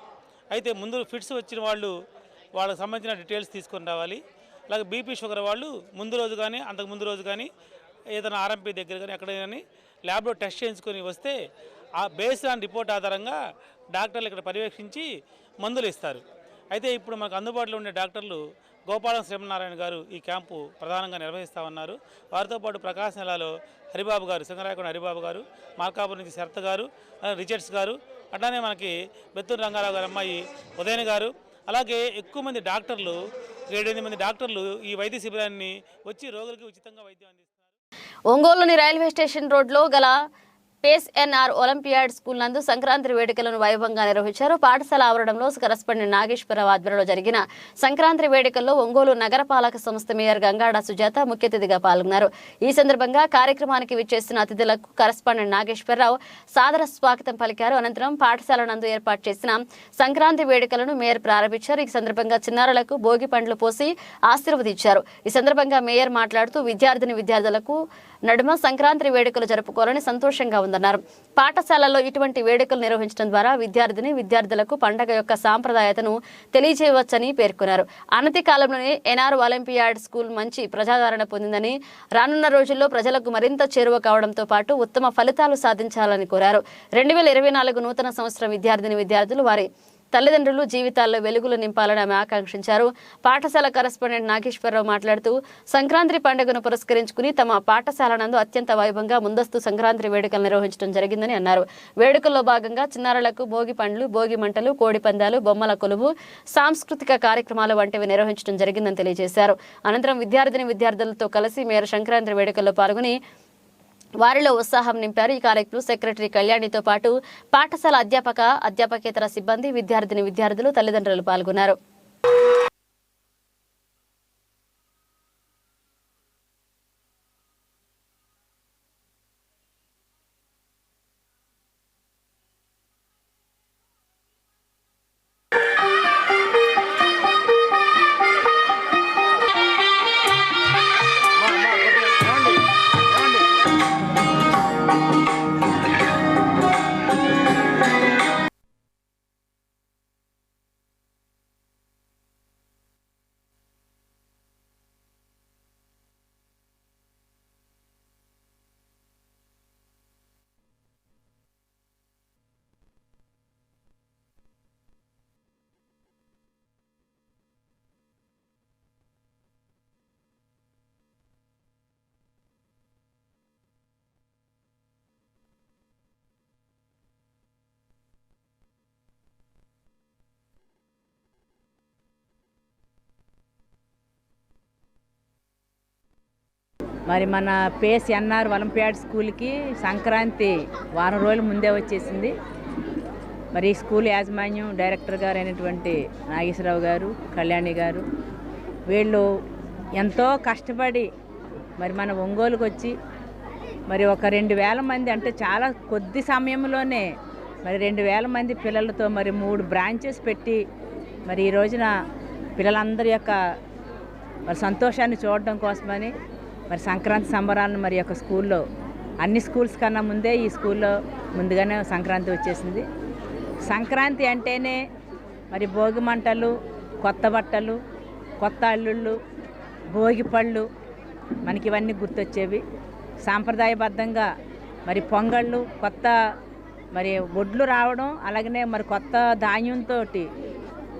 అయితే ముందు ఫిట్స్ వచ్చిన వాళ్ళకి సంబంధించిన డీటెయిల్స్ తీసుకొని రావాలి. అలాగే బీపీ, షుగర్ వాళ్ళు ముందు రోజు కానీ అంతకుముందు రోజు కానీ ఏదైనా ఆర్ఎంపీ దగ్గర కానీ ఎక్కడైనా కానీ ల్యాబ్లో టెస్ట్ చేయించుకొని వస్తే ఆ బేస్డ్ ఆన్ రిపోర్ట్ ఆధారంగా డాక్టర్లు ఇక్కడ పర్యవేక్షించి మందులు ఇస్తారు. అయితే ఇప్పుడు మనకు అందుబాటులో ఉండే డాక్టర్లు గోపాలం శ్రీమనారాయణ గారు ఈ క్యాంపు ప్రధానంగా నిర్వహిస్తూ ఉన్నారు. వారితో పాటు ప్రకాశం జిల్లాలో హరిబాబు గారు, సింగరాయకొండ హరిబాబు గారు, మార్కాపురం నుంచి శరత్ గారు, రిచర్డ్స్ గారు, అట్లానే మనకి బెత్తూరు రంగారావు గారు అమ్మాయి ఉదయన్ గారు, అలాగే ఎక్కువ మంది డాక్టర్లు 7-8 మంది డాక్టర్లు ఈ వైద్య శిబిరాన్ని వచ్చి రోగులకి ఉచితంగా వైద్యం అందిస్తారు. ఒంగోలులోని రైల్వే స్టేషన్ రోడ్లో గల పేస్ ఎన్ఆర్ ఒలింపియాడ్ స్కూల్ నందు సంక్రాంతి వేడుకలను వైభవంగా నిర్వహించారు. పాఠశాల ఆవరణంలో కరస్పాండెంట్ నాగేశ్వరరావు ఆధ్వర్యంలో జరిగిన సంక్రాంతి వేడుకల్లో ఒంగోలు నగరపాలక సంస్థ మేయర్ గంగాడ సుజాత ముఖ్య అతిథిగా పాల్గొన్నారు. ఈ సందర్భంగా కార్యక్రమానికి విచ్చేసిన అతిథులకు కరస్పాండెంట్ నాగేశ్వరరావు సాదర స్వాగతం పలికారు. అనంతరం పాఠశాల నందు ఏర్పాటు చేసిన సంక్రాంతి వేడుకలను మేయర్ ప్రారంభించారు. ఈ సందర్భంగా చిన్నారులకు భోగి పండ్లు పోసి ఆశీర్వదించారు. ఈ సందర్భంగా మేయర్ మాట్లాడుతూ విద్యార్థులకు నడుమ సంక్రాంతి వేడుకలు జరుపుకోవాలని సంతోషంగా ఉందన్నారు. పాఠశాలల్లో ఇటువంటి వేడుకలు నిర్వహించడం ద్వారా విద్యార్థులకు పండగ యొక్క సాంప్రదాయతను తెలియజేయవచ్చని పేర్కొన్నారు. అనతి కాలంలోనే ఎన్ఆర్ ఒలింపియాడ్ స్కూల్ మంచి ప్రజాదరణ పొందిందని, రానున్న రోజుల్లో ప్రజలకు మరింత చేరువ కావడంతో పాటు ఉత్తమ ఫలితాలు సాధించాలని కోరారు. 2024 నూతన సంవత్సరం విద్యార్థులు వారి తల్లిదండ్రులు జీవితాల్లో వెలుగులు నింపాలని ఆమె ఆకాంక్షించారు. పాఠశాల కరెస్పాండెంట్ నాగేశ్వరరావు మాట్లాడుతూ సంక్రాంతి పండుగను పురస్కరించుకుని తమ పాఠశాల నందు అత్యంత వైభవంగా ముందస్తు సంక్రాంతి వేడుకలు నిర్వహించడం జరిగిందని అన్నారు. వేడుకల్లో భాగంగా చిన్నారులకు భోగి పండ్లు, భోగి మంటలు, కోడి పందాలు, బొమ్మల కొలువు, సాంస్కృతిక కార్యక్రమాలు వంటివి నిర్వహించడం జరిగిందని తెలియజేశారు. అనంతరం విద్యార్థులతో కలిసి మేయర్ సంక్రాంతి వేడుకల్లో పాల్గొని వారిలో ఉత్సాహం నింపారు. ఈ కార్యక్రమంలో సెక్రటరీ కళ్యాణితో పాటు పాఠశాల అధ్యాపకేతర సిబ్బంది, విద్యార్థులు, తల్లిదండ్రులు పాల్గొన్నారు. మరి మన పేస్ ఎన్ఆర్ ఒలింపియాడ్ స్కూల్కి సంక్రాంతి వారం రోజుల ముందే వచ్చేసింది. మరి ఈ స్కూల్ యాజమాన్యం డైరెక్టర్ గారు అయినటువంటి నాగేశ్వరరావు గారు, కళ్యాణి గారు, వీళ్ళు ఎంతో కష్టపడి మరి మన ఒంగోలుకు వచ్చి మరి ఒక 2000 మంది, అంటే చాలా కొద్ది సమయంలోనే మరి 2000 మంది పిల్లలతో మరి 3 బ్రాంచెస్ పెట్టి మరి ఈ రోజున పిల్లలందరి యొక్క మరి సంతోషాన్ని చూడడం కోసమని మరి సంక్రాంతి సంబరాలను మరి యొక్క స్కూల్లో అన్ని స్కూల్స్ కన్నా ముందే ఈ స్కూల్లో ముందుగానే సంక్రాంతి వచ్చేసింది. సంక్రాంతి అంటేనే మరి భోగి మంటలు, కొత్త బట్టలు, కొత్త అల్లుళ్ళు, భోగి పళ్ళు, మనకి ఇవన్నీ గుర్తొచ్చేవి. సాంప్రదాయబద్ధంగా మరి పొంగళ్ళు, కొత్త మరి ఒడ్లు రావడం, అలాగనే మరి కొత్త ధాన్యంతో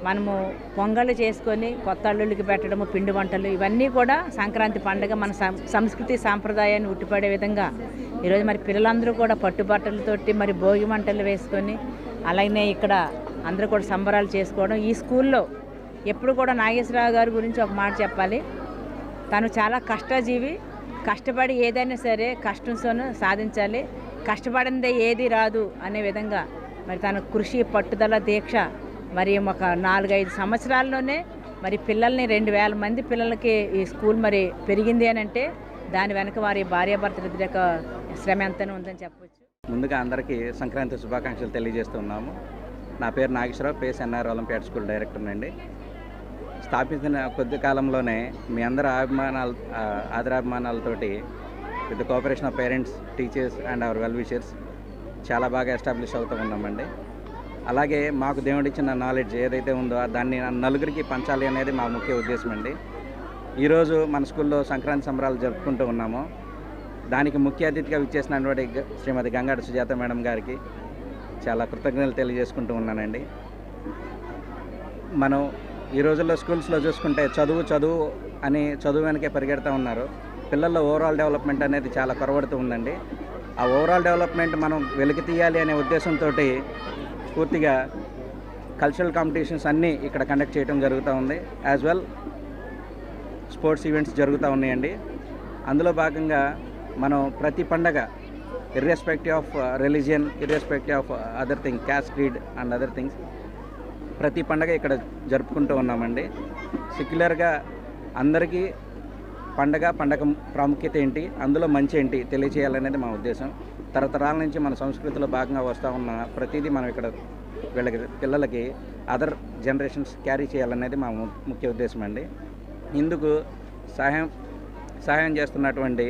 మనము పొంగళ్ళు చేసుకొని కొత్త అల్లుళ్ళకి పెట్టడము, పిండి వంటలు, ఇవన్నీ కూడా సంక్రాంతి పండుగ మన సంస్కృతి సాంప్రదాయాన్ని ఉట్టిపడే విధంగా ఈరోజు మరి పిల్లలందరూ కూడా పట్టుబట్టలతోటి మరి భోగి మంటలు వేసుకొని అలాగనే ఇక్కడ అందరూ కూడా సంబరాలు చేసుకోవడం. ఈ స్కూల్లో ఎప్పుడు కూడా నాగేశ్వరరావు గారి గురించి ఒక మాట చెప్పాలి. తను చాలా కష్టజీవి, కష్టపడి ఏదైనా సరే కష్టంతోనూ సాధించాలి, కష్టపడిందే ఏది రాదు అనే విధంగా మరి తన కృషి, పట్టుదల, దీక్ష మరి ఒక 4-5 సంవత్సరాల్లోనే మరి పిల్లల్ని 2000 మంది పిల్లలకి ఈ స్కూల్ మరి పెరిగింది అని అంటే దాని వెనక వారి భార్యాభర్తల యొక్క శ్రమ ఎంతనే ఉందని చెప్పవచ్చు. ముందుగా అందరికీ సంక్రాంతి శుభాకాంక్షలు తెలియజేస్తున్నాము. నా పేరు Nageswararao, Pace NR Olympiad school director అండి. స్థాపించిన కొద్ది కాలంలోనే మీ అందరి ఆదరాభిమానాలతోటి with the cooperation of parents, teachers and our well wishers చాలా బాగా ఎస్టాబ్లిష్ అవుతూ ఉన్నామండి. అలాగే మాకు దేవుడిచ్చిన నాలెడ్జ్ ఏదైతే ఉందో దాన్ని నలుగురికి పంచాలి అనేది మా ముఖ్య ఉద్దేశం అండి. ఈరోజు మన స్కూల్లో సంక్రాంతి సంబరాలు జరుపుకుంటూ ఉన్నాము. దానికి ముఖ్య అతిథిగా విచ్చేసినటువంటి శ్రీమతి గంగాడ సుజాత మేడం గారికి చాలా కృతజ్ఞతలు తెలియజేసుకుంటూ ఉన్నానండి. మనం ఈ రోజుల్లో స్కూల్స్లో చూసుకుంటే చదువు అని చదువు వెనకే పరిగెడుతూ ఉన్నారు. పిల్లల్లో ఓవరాల్ డెవలప్మెంట్ అనేది చాలా కొరవడుతూ ఉందండి. ఆ ఓవరాల్ డెవలప్మెంట్ మనం వెలికి తీయాలి అనే ఉద్దేశంతో పూర్తిగా కల్చరల్ కాంపిటీషన్స్ అన్నీ ఇక్కడ కండక్ట్ చేయడం జరుగుతూ ఉంది. యాజ్ వెల్ స్పోర్ట్స్ ఈవెంట్స్ జరుగుతూ ఉన్నాయండి. అందులో భాగంగా మనం ప్రతి పండగ irrespective of religion, irrespective of other thing, caste, creed and other things ప్రతి పండగ ఇక్కడ జరుపుకుంటూ ఉన్నామండి. సెక్యులర్గా అందరికీ పండగ ప్రాముఖ్యత ఏంటి, అందులో మంచి ఏంటి తెలియచేయాలనేది మా ఉద్దేశం. తరతరాల నుంచి మన సంస్కృతిలో భాగంగా వస్తూ ఉన్న ప్రతిదీ మనం ఇక్కడ వీళ్ళకి పిల్లలకి అదర్ జనరేషన్స్ క్యారీ చేయాలనేది మా ముఖ్య ఉద్దేశం అండి. ఇందుకు సహాయం చేస్తున్నటువంటి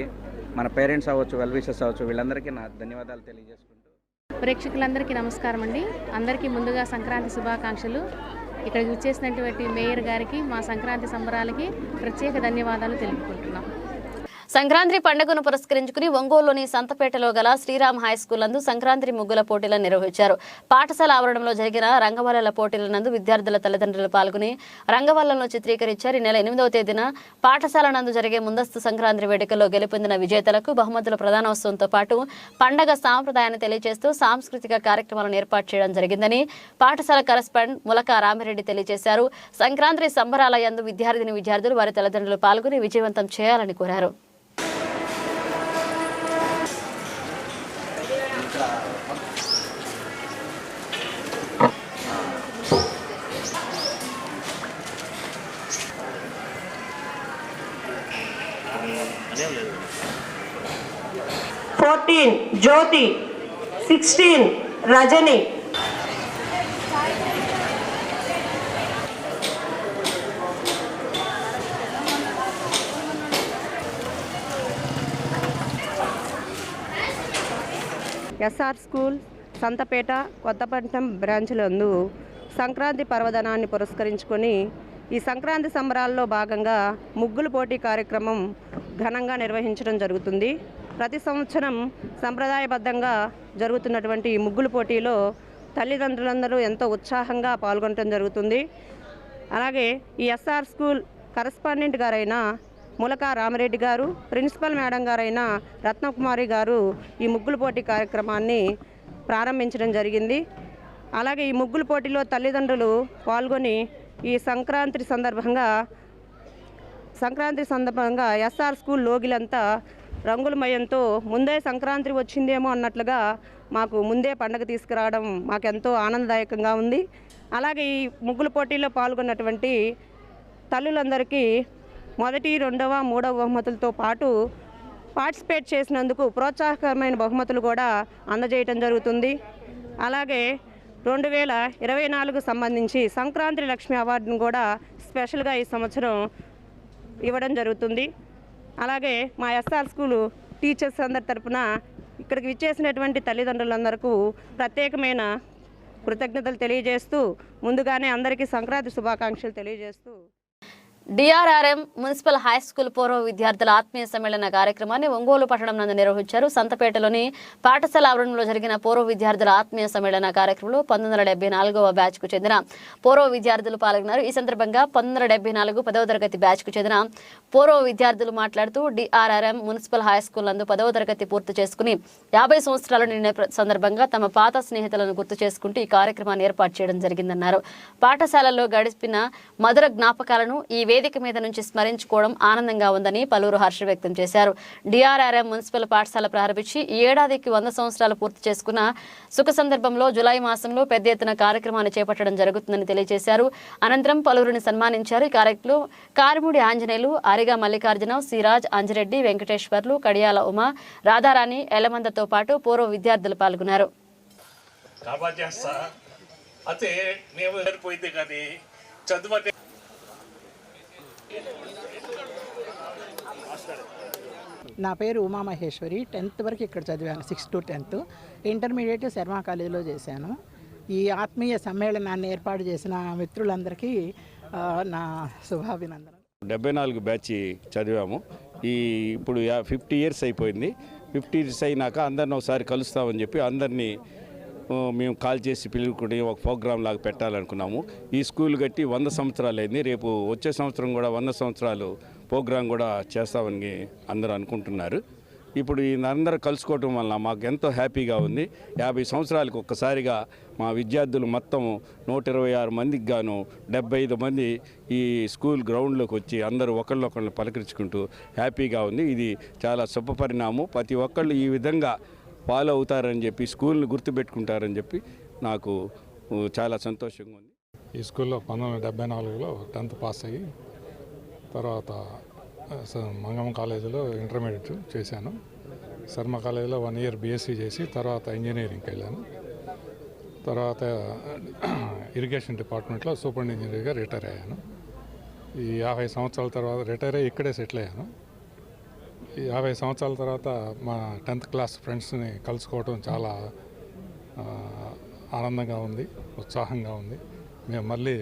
మన పేరెంట్స్ అవ్వచ్చు, వెల్ విషర్స్ అవ్వచ్చు, వీళ్ళందరికీ నా ధన్యవాదాలు తెలియజేసుకుంటూ ప్రేక్షకులందరికీ నమస్కారం అండి. అందరికీ ముందుగా సంక్రాంతి శుభాకాంక్షలు. ఇక్కడికి వచ్చేసినటువంటి మేయర్ గారికి మా సంక్రాంతి సంబరాలకి ప్రత్యేక ధన్యవాదాలు తెలుపుకుంటున్నాం. సంక్రాంతి పండుగను పురస్కరించుకుని ఒంగోలులోని సంతపేటలో గల శ్రీరామ్ హై స్కూల్ నందు సంక్రాంతి ముగ్గుల పోటీలను నిర్వహించారు. పాఠశాల ఆవరణంలో జరిగిన రంగవల్లుల పోటీల నందు విద్యార్థుల తల్లిదండ్రులు పాల్గొని రంగవల్లులను చిత్రీకరించారు. ఈ నెల 8వ తేదీన పాఠశాల నందు జరిగే ముందస్తు సంక్రాంతి వేడుకల్లో గెలుపొందిన విజేతలకు బహుమతుల ప్రదానోత్సవంతో పాటు పండగ సాంప్రదాయాన్ని తెలియజేస్తూ సాంస్కృతిక కార్యక్రమాలను ఏర్పాటు చేయడం జరిగిందని పాఠశాల కరెస్పాండెంట్ ములక రామిరెడ్డి తెలియజేశారు. సంక్రాంతి సంబరాల యందు విద్యార్థులు వారి తల్లిదండ్రులు పాల్గొని విజయవంతం చేయాలని కోరారు. జ్యోతి, 16 రజని, ఎస్ఆర్ స్కూల్ సంతపేట కొత్తపట్నం బ్రాంచ్లందు సంక్రాంతి పర్వదినాన్ని పురస్కరించుకొని ఈ సంక్రాంతి సంబరాల్లో భాగంగా ముగ్గుల పోటీ కార్యక్రమం ఘనంగా నిర్వహించడం జరుగుతుంది. ప్రతి సంవత్సరం సంప్రదాయబద్ధంగా జరుగుతున్నటువంటి ఈ ముగ్గుల పోటీలో తల్లిదండ్రులందరూ ఎంతో ఉత్సాహంగా పాల్గొనడం జరుగుతుంది. అలాగే ఈ ఎస్ఆర్ స్కూల్ కరెస్పాండెంట్ గారైన ములక రామిరెడ్డి గారు, ప్రిన్సిపల్ మేడం గారైన రత్నకుమారి గారు ఈ ముగ్గుల పోటీ కార్యక్రమాన్ని ప్రారంభించడం జరిగింది. అలాగే ఈ ముగ్గుల పోటీలో తల్లిదండ్రులు పాల్గొని ఈ సంక్రాంతి సందర్భంగా ఎస్ఆర్ స్కూల్ లోగిలంతా రంగులమయంతో ముందే సంక్రాంతి వచ్చిందేమో అన్నట్లుగా మాకు ముందే పండగ తీసుకురావడం మాకెంతో ఆనందదాయకంగా ఉంది. అలాగే ఈ ముగ్గుల పోటీలో పాల్గొన్నటువంటి తల్లులందరికీ మొదటి, 2వ, 3వ బహుమతులతో పాటు పార్టిసిపేట్ చేసినందుకు ప్రోత్సాహకరమైన బహుమతులు కూడా అందజేయటం జరుగుతుంది. అలాగే 2024 సంబంధించి సంక్రాంతి లక్ష్మి అవార్డును కూడా స్పెషల్గా ఈ సంవత్సరం ఇవ్వడం జరుగుతుంది. అలాగే మా ఎస్ఆర్ స్కూలు టీచర్స్ అందరి తరపున ఇక్కడికి విచ్చేసినటువంటి తల్లిదండ్రులందరికీ ప్రత్యేకమైన కృతజ్ఞతలు తెలియజేస్తూ ముందుగానే అందరికీ సంక్రాంతి శుభాకాంక్షలు తెలియజేస్తూ డిఆర్ఆర్ఎం మున్సిపల్ హై స్కూల్ పూర్వ విద్యార్థుల ఆత్మీయ సమ్మేళన కార్యక్రమాన్ని ఒంగోలు పట్టణం నందు నిర్వహించారు. సంతపేటలోని పాఠశాల ఆవరణలో జరిగిన పూర్వ విద్యార్థుల ఆత్మీయ సమ్మేళన కార్యక్రమంలో 1974వ బ్యాచ్కు చెందిన పూర్వ విద్యార్థులు పాల్గొన్నారు. ఈ సందర్భంగా 1974 10వ తరగతి బ్యాచ్కు చెందిన పూర్వ విద్యార్థులు మాట్లాడుతూ డిఆర్ఆర్ఎం మున్సిపల్ హై స్కూల్ నందు 10వ తరగతి పూర్తి చేసుకుని 50 సంవత్సరాలు నిండిన సందర్భంగా తమ పాత స్నేహితులను గుర్తు చేసుకుంటూ ఈ కార్యక్రమాన్ని ఏర్పాటు చేయడం జరిగిందన్నారు. పాఠశాలలో గడిపిన మధుర జ్ఞాపకాలను ఈ వేదిక మీద నుంచి స్మరించుకోవడం ఆనందంగా ఉందని పలువురు హర్షం వ్యక్తం చేశారు. డిఆర్ఆర్ఎం మున్సిపల్ పాఠశాల ప్రారంభించి ఈ ఏడాదికి 100 సంవత్సరాలు పూర్తి చేసుకున్న సుఖ సందర్భంలో జులై మాసంలో పెద్ద ఎత్తున కార్యక్రమాన్ని చేపట్టడం జరుగుతుందని తెలియజేశారు. అనంతరం పలువురిని సన్మానించారు. ఈ కార్యక్రమంలో కారిమూడి ఆంజనేయులు, అరిగా మల్లికార్జున, సిరాజ్, అంజిరెడ్డి, వెంకటేశ్వర్లు, కడియాల ఉమ, రాధారాణి, ఎలమందతో పాటు పూర్వ విద్యార్థులు పాల్గొన్నారు. నా పేరు ఉమామహేశ్వరి. 10th వరకు ఇక్కడ చదివాను, 6th to 10th. Intermediate Sharma కాలేజీలో చేశాను. ఈ ఆత్మీయ సమ్మేళనాన్ని ఏర్పాటు చేసిన మిత్రులందరికీ నా శుభాభినందనలు. 74 బ్యాచ్ చదివాము. ఇప్పుడు 50 years అయిపోయింది. 50 years అయినాక అందరిని ఒకసారి కలుస్తామని చెప్పి అందరినీ మేము కాల్ చేసి పిలుచుకుని ఒక ప్రోగ్రామ్ లాగా పెట్టాలనుకున్నాము. ఈ స్కూల్ కట్టి 100 సంవత్సరాలు అయింది. రేపు వచ్చే సంవత్సరం కూడా 100 సంవత్సరాలు ప్రోగ్రాం కూడా చేస్తామని అందరూ అనుకుంటున్నారు. ఇప్పుడు అందరూ కలుసుకోవటం వల్ల మాకు ఎంతో హ్యాపీగా ఉంది. 50 సంవత్సరాలకు ఒక్కసారిగా మా విద్యార్థులు మొత్తం 126 మందికి గాను 75 మంది ఈ స్కూల్ గ్రౌండ్లోకి వచ్చి అందరూ ఒకళ్ళొకళ్ళు పలకరించుకుంటూ హ్యాపీగా ఉంది. ఇది చాలా శుభ పరిణామం. ప్రతి ఒక్కళ్ళు ఈ విధంగా ఫాలో అవుతారని చెప్పి స్కూల్ని గుర్తుపెట్టుకుంటారని చెప్పి నాకు చాలా సంతోషంగా ఉంది. ఈ స్కూల్లో 1974లో 10th పాస్ అయ్యి తర్వాత మంగమ్మ కాలేజీలో ఇంటర్మీడియట్ చేశాను. శర్మ కాలేజీలో 1 year బీఎస్సీ చేసి తర్వాత ఇంజనీరింగ్కి వెళ్ళాను. తర్వాత ఇరిగేషన్ డిపార్ట్మెంట్లో సూపర్ ఇంజనీర్గా రిటైర్ అయ్యాను. ఈ 50 సంవత్సరాల తర్వాత రిటైర్ అయ్యి ఇక్కడే సెటిల్ అయ్యాను. ఈ 50 సంవత్సరాల తర్వాత మా 10th క్లాస్ ఫ్రెండ్స్ని కలుసుకోవడం చాలా ఆనందంగా ఉంది, ఉత్సాహంగా ఉంది. మేము మళ్ళీ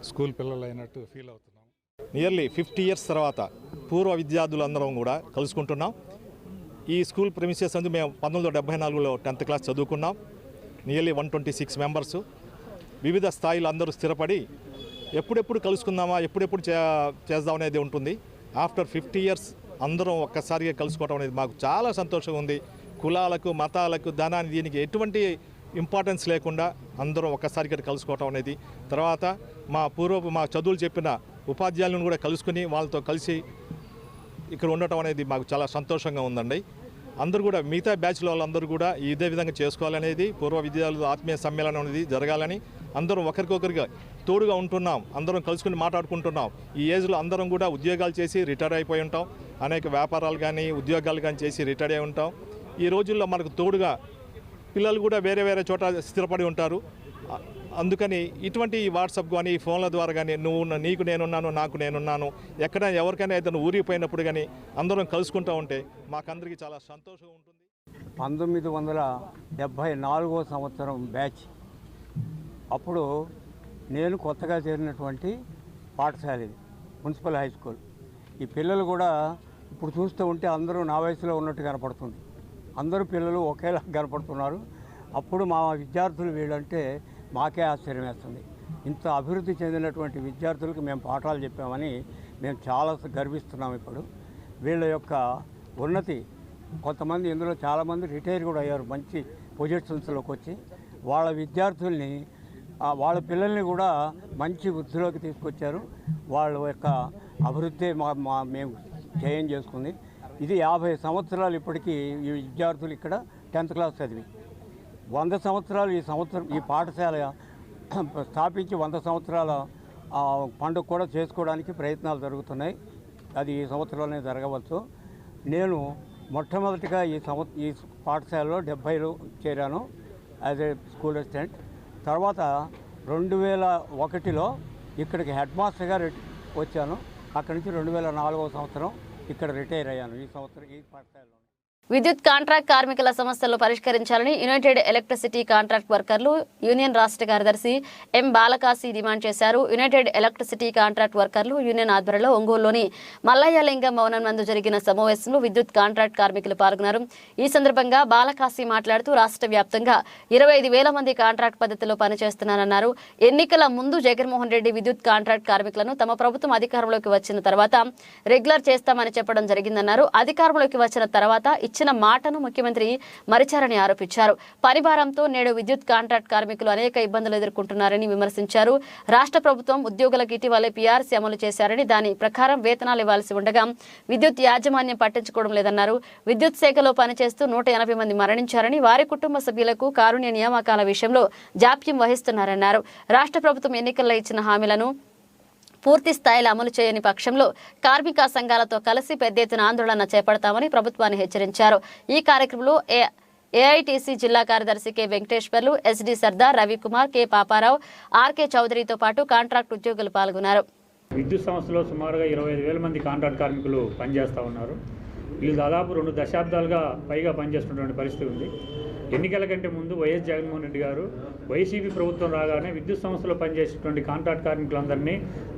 స్కూల్ పిల్లలు అయినట్టు ఫీల్ అవుతున్నాం. నియర్లీ 50 years తర్వాత పూర్వ విద్యార్థులందరం కూడా కలుసుకుంటున్నాం. ఈ స్కూల్ ప్రెమిసెస్ అందు మేము 1974లో 10th క్లాస్ చదువుకున్నాం. Nearly 126 members. వివిధ స్థాయిలు అందరూ స్థిరపడి ఎప్పుడెప్పుడు కలుసుకుందామా, ఎప్పుడెప్పుడు చేద్దాం అనేది ఉంటుంది. ఆఫ్టర్ 50 years అందరం ఒక్కసారిగా కలుసుకోవడం అనేది మాకు చాలా సంతోషంగా ఉంది. కులాలకు, మతాలకు, ధనానికి దీనికి ఎటువంటి ఇంపార్టెన్స్ లేకుండా అందరం ఒక్కసారిగా కలుసుకోవటం అనేది, తర్వాత మా చదువులు చెప్పిన ఉపాధ్యాయులను కూడా కలుసుకుని వాళ్ళతో కలిసి ఇక్కడ ఉండటం అనేది మాకు చాలా సంతోషంగా ఉందండి. అందరూ కూడా మిగతా బ్యాచ్ల వాళ్ళందరూ కూడా ఇదే విధంగా చేసుకోవాలనేది, పూర్వ విద్యార్థుల ఆత్మీయ సమ్మేళనం అనేది జరగాలని అందరం ఒకరికొకరిగా తోడుగా ఉంటున్నాం. అందరం కలుసుకుని మాట్లాడుకుంటున్నాం. ఈ ఏజ్లో అందరం కూడా ఉద్యోగాలు చేసి రిటైర్ అయిపోయి ఉంటాం. అనేక వ్యాపారాలు కానీ ఉద్యోగాలు కానీ చేసి రిటైర్ అయి ఉంటాం. ఈ రోజుల్లో మనకు తోడుగా పిల్లలు కూడా వేరే వేరే చోట స్థిరపడి ఉంటారు. అందుకని ఇటువంటి వాట్సాప్ కానీ ఫోన్ల ద్వారా కానీ నీకు నేనున్నాను, నాకు నేనున్నాను, ఎక్కడైనా ఎవరికైనా ఏదైనా ఊరిపోయినప్పుడు కానీ అందరం కలుసుకుంటూ ఉంటే మాకందరికీ చాలా సంతోషంగా ఉంటుంది. 1974వ సంవత్సరం బ్యాచ్. అప్పుడు నేను కొత్తగా చేరినటువంటి పాఠశాల ఇది, మున్సిపల్ హై స్కూల్. ఈ పిల్లలు కూడా ఇప్పుడు చూస్తూ ఉంటే అందరూ నా వయసులో ఉన్నట్టు కనపడుతుంది. అందరూ పిల్లలు ఒకేలా కనపడుతున్నారు. అప్పుడు మా విద్యార్థులు వీళ్ళంటే మాకే ఆశ్చర్యం వేస్తుంది. ఇంత అభివృద్ధి చెందినటువంటి విద్యార్థులకు మేము పాఠాలు చెప్పామని మేము చాలా గర్విస్తున్నాం. ఇప్పుడు వీళ్ళ యొక్క ఉన్నతి, కొంతమంది ఇందులో చాలామంది రిటైర్ కూడా అయ్యారు, మంచి పొజిషన్స్లోకి వచ్చి వాళ్ళ విద్యార్థుల్ని, వాళ్ళ పిల్లల్ని కూడా మంచి వృద్ధిలోకి తీసుకొచ్చారు. వాళ్ళ యొక్క అభివృద్ధి మేము జయం చేసుకుంది. ఇది 50 సంవత్సరాలు ఇప్పటికీ ఈ విద్యార్థులు ఇక్కడ 10th క్లాస్ చదివి 100 సంవత్సరాలు ఈ పాఠశాల స్థాపించి 100 సంవత్సరాల పండుగ కూడా చేసుకోవడానికి ప్రయత్నాలు జరుగుతున్నాయి. అది ఈ సంవత్సరంలోనే జరగవచ్చు. నేను మొట్టమొదటిగా ఈ పాఠశాలలో 70లో చేరాను యాజ్ ఏ స్కూల్ అసిస్టెంట్. తర్వాత 2001లో ఇక్కడికి హెడ్ మాస్టర్గా వచ్చాను. అక్కడి నుంచి 2004వ సంవత్సరం ఇక్కడ రిటైర్ అయ్యాను. ఈ సంవత్సరం ఈ పాఠశాలలో విద్యుత్ కాంట్రాక్ట్ కార్మికుల సమస్యలు పరిష్కరించాలని యునైటెడ్ ఎలక్ట్రిసిటీ కాంట్రాక్ట్ వర్కర్లు యూనియన్ రాష్ట్ర కార్యదర్శి ఎం బాలకాశి డిమాండ్ చేశారు. యునైటెడ్ ఎలక్ట్రిసిటీ కాంట్రాక్ట్ వర్కర్లు యూనియన్ ఆధ్వర్యంలో ఒంగోలులోని మల్లయ్యలింగం భవనం నందు జరిగిన సమావేశంలో విద్యుత్ కాంట్రాక్ట్ కార్మికులు పాల్గొన్నారు. ఈ సందర్భంగా బాలకాశి మాట్లాడుతూ రాష్ట్ర వ్యాప్తంగా 25,000 మంది కాంట్రాక్ట్ పద్ధతిలో పనిచేస్తున్నారన్నారు. ఎన్నికల ముందు జగన్మోహన్ రెడ్డి విద్యుత్ కాంట్రాక్ట్ కార్మికులను తమ ప్రభుత్వం అధికారంలోకి వచ్చిన తర్వాత రెగ్యులర్ చేస్తామని చెప్పడం జరిగిందన్నారు. అధికారంలోకి వచ్చిన తర్వాత ఇచ్చిన మాటను ముఖ్యమంత్రి మరిచారని ఆరోపించారు. పరిభారంతో నేడు విద్యుత్ కాంట్రాక్ట్ కార్మికులు అనేక ఇబ్బందులు ఎదుర్కొంటున్నారని విమర్శించారు. రాష్ట్ర ప్రభుత్వం ఉద్యోగులకు ఇటీవలే పీఆర్సీ అమలు చేశారని, దాని ప్రకారం వేతనాలు ఇవ్వాల్సి ఉండగా విద్యుత్ యాజమాన్యం పట్టించుకోవడం లేదన్నారు. విద్యుత్ శాఖలో పనిచేస్తూ 180 మంది మరణించారని, వారి కుటుంబ సభ్యులకు కారుణ్య నియామకాల విషయంలో జాప్యం వహిస్తున్నారన్నారు. రాష్ట్ర ప్రభుత్వం ఎన్నికల్లో ఇచ్చిన హామీలను పూర్తి స్థాయిలో అమలు చేయని పక్షంలో కార్మిక సంఘాలతో కలిసి పెద్ద ఎత్తున ఆందోళన చేపడతామని ప్రభుత్వాన్ని హెచ్చరించారు. ఈ కార్యక్రమంలో ఏఐటీసీ జిల్లా కార్యదర్శి K Venkateswarlu, SD Sardar, Ravikumar, K Paparao, RK చౌదరితో పాటు కాంట్రాక్ట్ ఉద్యోగులు పాల్గొన్నారు. విద్యుత్ సంస్థలో సుమారుగా 25,000 మంది కాంట్రాక్ట్ కార్మికులు పనిచేస్తూ ఉన్నారు. వీళ్ళు దాదాపు 2 దశాబ్దాలుగా పైగా పనిచేస్తున్నటువంటి పరిస్థితి ఉంది. ఎన్నికల కంటే ముందు వైఎస్ జగన్మోహన్ రెడ్డి గారు వైసీపీ ప్రభుత్వం రాగానే విద్యుత్ సంస్థలో పనిచేసేటువంటి కాంట్రాక్ట్ కార్మికులందరినీ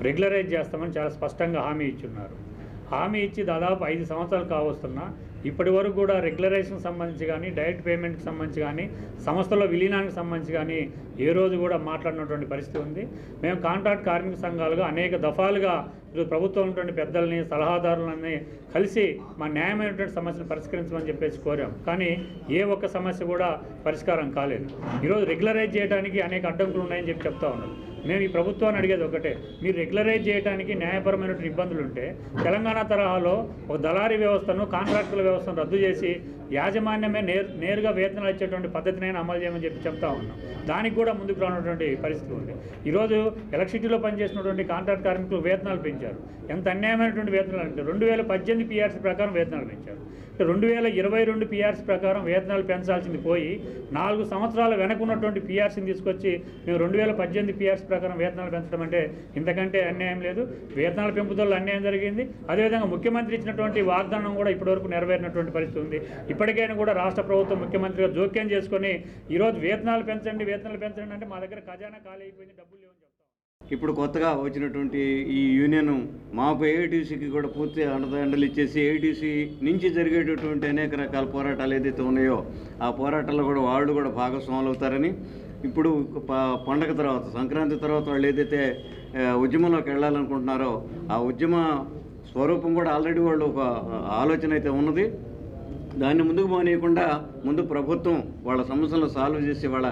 రెగ్యులరైజ్ చేస్తామని చాలా స్పష్టంగా హామీ ఇచ్చున్నారు. హామీ ఇచ్చి దాదాపు 5 సంవత్సరాలు కావస్తున్నా ఇప్పటి వరకు కూడా రెగ్యులరైజేషన్ సంబంధించి కానీ, డైరెక్ట్ పేమెంట్కి సంబంధించి కానీ, సంస్థలో విలీనానికి సంబంధించి కానీ ఏ రోజు కూడా మాట్లాడినటువంటి పరిస్థితి ఉంది. మేము కాంట్రాక్ట్ కార్మిక సంఘాలుగా అనేక దఫాలుగా ప్రభుత్వం ఉన్నటువంటి పెద్దల్ని, సలహాదారులని కలిసి మా న్యాయమైనటువంటి సమస్యను పరిష్కరించమని చెప్పేసి కోరాం. కానీ ఏ ఒక్క సమస్య కూడా పరిష్కారం కాలేదు. ఈరోజు రెగ్యులరైజ్ చేయడానికి అనేక అడ్డంకులు ఉన్నాయని చెప్తా ఉన్నారు. మేము ఈ ప్రభుత్వాన్ని అడిగేది ఒకటే, మీరు రెగ్యులరైజ్ చేయడానికి న్యాయపరమైనటువంటి ఇబ్బందులు ఉంటే తెలంగాణ తరహాలో ఒక దళారీ వ్యవస్థను, కాంట్రాక్టుల వ్యవస్థను రద్దు చేసి యాజమాన్యమే నేరుగా వేతనాలు ఇచ్చేటువంటి పద్ధతినైనా అమలు చేయమని చెప్పి చెప్తా ఉన్నాం. దానికి కూడా ముందుకు రానటువంటి పరిస్థితి ఉంది. ఈరోజు ఎలక్ట్రిసిటీలో పనిచేసినటువంటి కాంట్రాక్ట్ కార్మికులు వేతనాలు పెంచారు. ఎంత అన్యాయమైనటువంటి వేతనాలు అంటే 2018 PRC ప్రకారం వేతనాలు పెంచారు. 2022 PRC ప్రకారం వేతనాలు పెంచాల్సింది పోయి 4 సంవత్సరాల వెనక ఉన్నటువంటి PRCని తీసుకొచ్చి మేము 2018 PRC ప్రకారం వేతనాలు పెంచడం అంటే ఇంతకంటే అన్యాయం లేదు. వేతనాల పెంపుదలలో అన్యాయం జరిగింది. అదేవిధంగా ముఖ్యమంత్రి ఇచ్చినటువంటి వాగ్దానం కూడా ఇప్పటివరకు నెరవేరినటువంటి పరిస్థితి ఉంది. ఇప్పటికైనా కూడా రాష్ట్ర ప్రభుత్వం ముఖ్యమంత్రిగా జోక్యం చేసుకొని ఈరోజు వేతనాలు పెంచండి అంటే మా దగ్గర ఖజానా ఖాళీ అయిపోయింది, డబ్బులు లేవని చెప్తాం. ఇప్పుడు కొత్తగా వచ్చినటువంటి ఈ యూనియన్ మాకు ఏఐటీసీకి కూడా పూర్తి అండదండలు ఇచ్చేసి ఏఐటీసీ నుంచి జరిగేటటువంటి అనేక రకాల పోరాటాలు ఏదైతే ఉన్నాయో ఆ పోరాటాల్లో కూడా వాళ్ళు కూడా భాగస్వాములు అవుతారని, ఇప్పుడు పండగ తర్వాత సంక్రాంతి తర్వాత వాళ్ళు ఏదైతే ఉద్యమంలోకి వెళ్ళాలనుకుంటున్నారో ఆ ఉద్యమ స్వరూపం కూడా ఆల్రెడీ వాళ్ళు ఒక ఆలోచన అయితే ఉన్నది. దాన్ని ముందుకు పోనీయకుండా ముందు ప్రభుత్వం వాళ్ళ సమస్యలను సాల్వ్ చేసి వాళ్ళ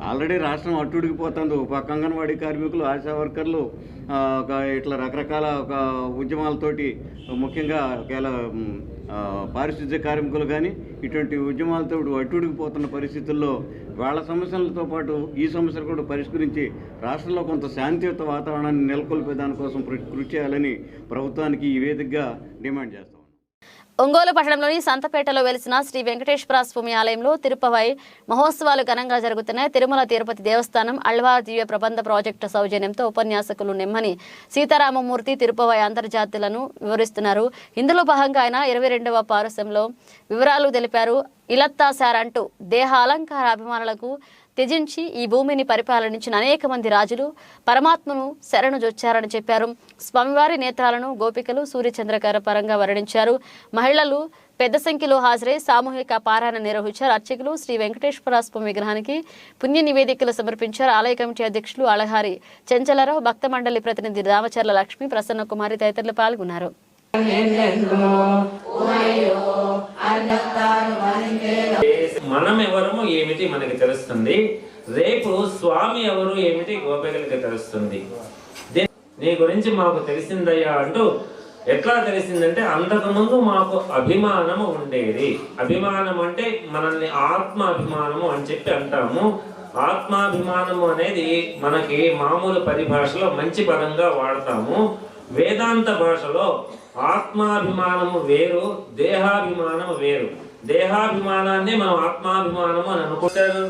ఆల్రెడీ రాష్ట్రం అట్టుడికిపోతుంది. ఒక పక్క అంగన్వాడీ కార్మికులు, ఆశా వర్కర్లు ఇట్లా రకరకాల ఒక ఉద్యమాలతోటి ముఖ్యంగా పారిశుద్ధ్య కార్మికులు కానీ ఇటువంటి ఉద్యమాలతో అట్టుడికిపోతున్న పరిస్థితుల్లో వాళ్ళ సమస్యలతో పాటు ఈ సమస్యలు కూడా పరిష్కరించి రాష్ట్రంలో కొంత శాంతియుత వాతావరణాన్ని నెలకొల్పే దానికోసం కృషి చేయాలని ప్రభుత్వానికి ఈ వేదికగా డిమాండ్ చేస్తాం. ఒంగోలు పట్టణంలోని సంతపేటలో వెలిసిన శ్రీ వెంకటేశ్వర స్వామి ఆలయంలో తిరుపతి మహోత్సవాలు ఘనంగా జరుగుతున్నాయి. తిరుమల తిరుపతి దేవస్థానం అల్వా దివ్య ప్రబంధ ప్రాజెక్టు సౌజన్యంతో ఉపన్యాసకులు నెమ్మని సీతారామమూర్తి తిరుపతి అంతర్జాతీయులను వివరిస్తున్నారు. ఇందులో భాగంగా ఆయన 22వ పారుశంలో వివరాలు తెలిపారు. ఇలత్తాసార్ అంటూ దేహ అలంకార అభిమానులకు త్యజించి ఈ భూమిని పరిపాలనించిన అనేక మంది రాజులు పరమాత్మను శరణుజొచ్చారని చెప్పారు. స్వామివారి నేత్రాలను గోపికలు సూర్యచంద్రకార పరంగా వర్ణించారు. మహిళలు పెద్ద సంఖ్యలో హాజరై సామూహిక పారాయణ నిర్వహించారు. అర్చకులు శ్రీ వెంకటేశ్వర స్వామి విగ్రహానికి పుణ్య నివేదికలు సమర్పించారు. ఆలయ కమిటీ అధ్యక్షులు అళహారి చెంచలరావు, భక్త మండలి ప్రతినిధి రామచర్ల లక్ష్మి, ప్రసన్న కుమారి తదితరులు పాల్గొన్నారు. మనం ఎవరము ఏమిటి మనకి తెలుస్తుంది. రేపు స్వామి ఎవరు ఏమిటి గోపికలకి తెలుస్తుంది. నీ గురించి మాకు తెలిసిందయ్యా అంటూ ఎట్లా తెలిసిందంటే అంతకుముందు మాకు అభిమానము ఉండేది. అభిమానం అంటే మనల్ని ఆత్మ అభిమానము అని చెప్పి అంటాము. ఆత్మాభిమానము అనేది మనకి మామూలు పరిభాషలో మంచి పదంగా వాడతాము. వేదాంత భాషలో ఆత్మాభిమానము వేరు, దేహాభిమానము వేరు. దేహాభిమానాన్ని మనం ఆత్మాభిమానము అని అనుకుంటారు.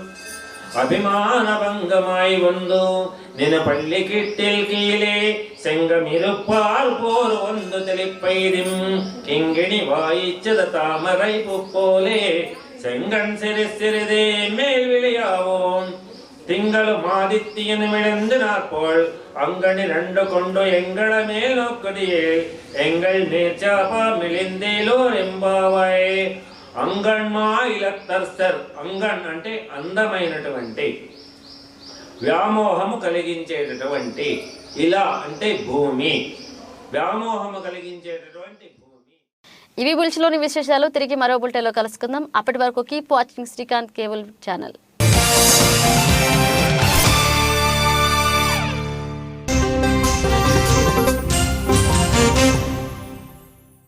அபிமான பங்கமாய் வந்து நின பள்ளி கிட்டில் கீழே செங்கமிருப்பால் போர் வந்து தெளிப்பைதிம் கிங்கிணி வாயிச்சத தாமரை புப்போலே செங்கன் சிறு சிறிதே மேல் விளையாவோம் திங்களும் ஆதித்யனும் இழந்து நாற்போல் அங்கனி ரெண்டு கொண்டு எங்கள மேல் நோக்குதியே எங்கள் நேர்ச்சாபா மிளிந்தேலோர் ఎంబావాయ్. అంగణ్మా ఇలత్తర్సర్. అంగణ్ అంటే అందమైనటువంటి, వ్యామోహము కలిగించేటటువంటి, ఇలా అంటే భూమి, వ్యామోహము కలిగించేటటువంటి భూమి. ఇవి బుల్చిలోని విశేషాలు. తిరిగి మరో బుల్టెలో కలుసుకుందాం. అప్పటి వరకు keep watching Srikanth cable channel.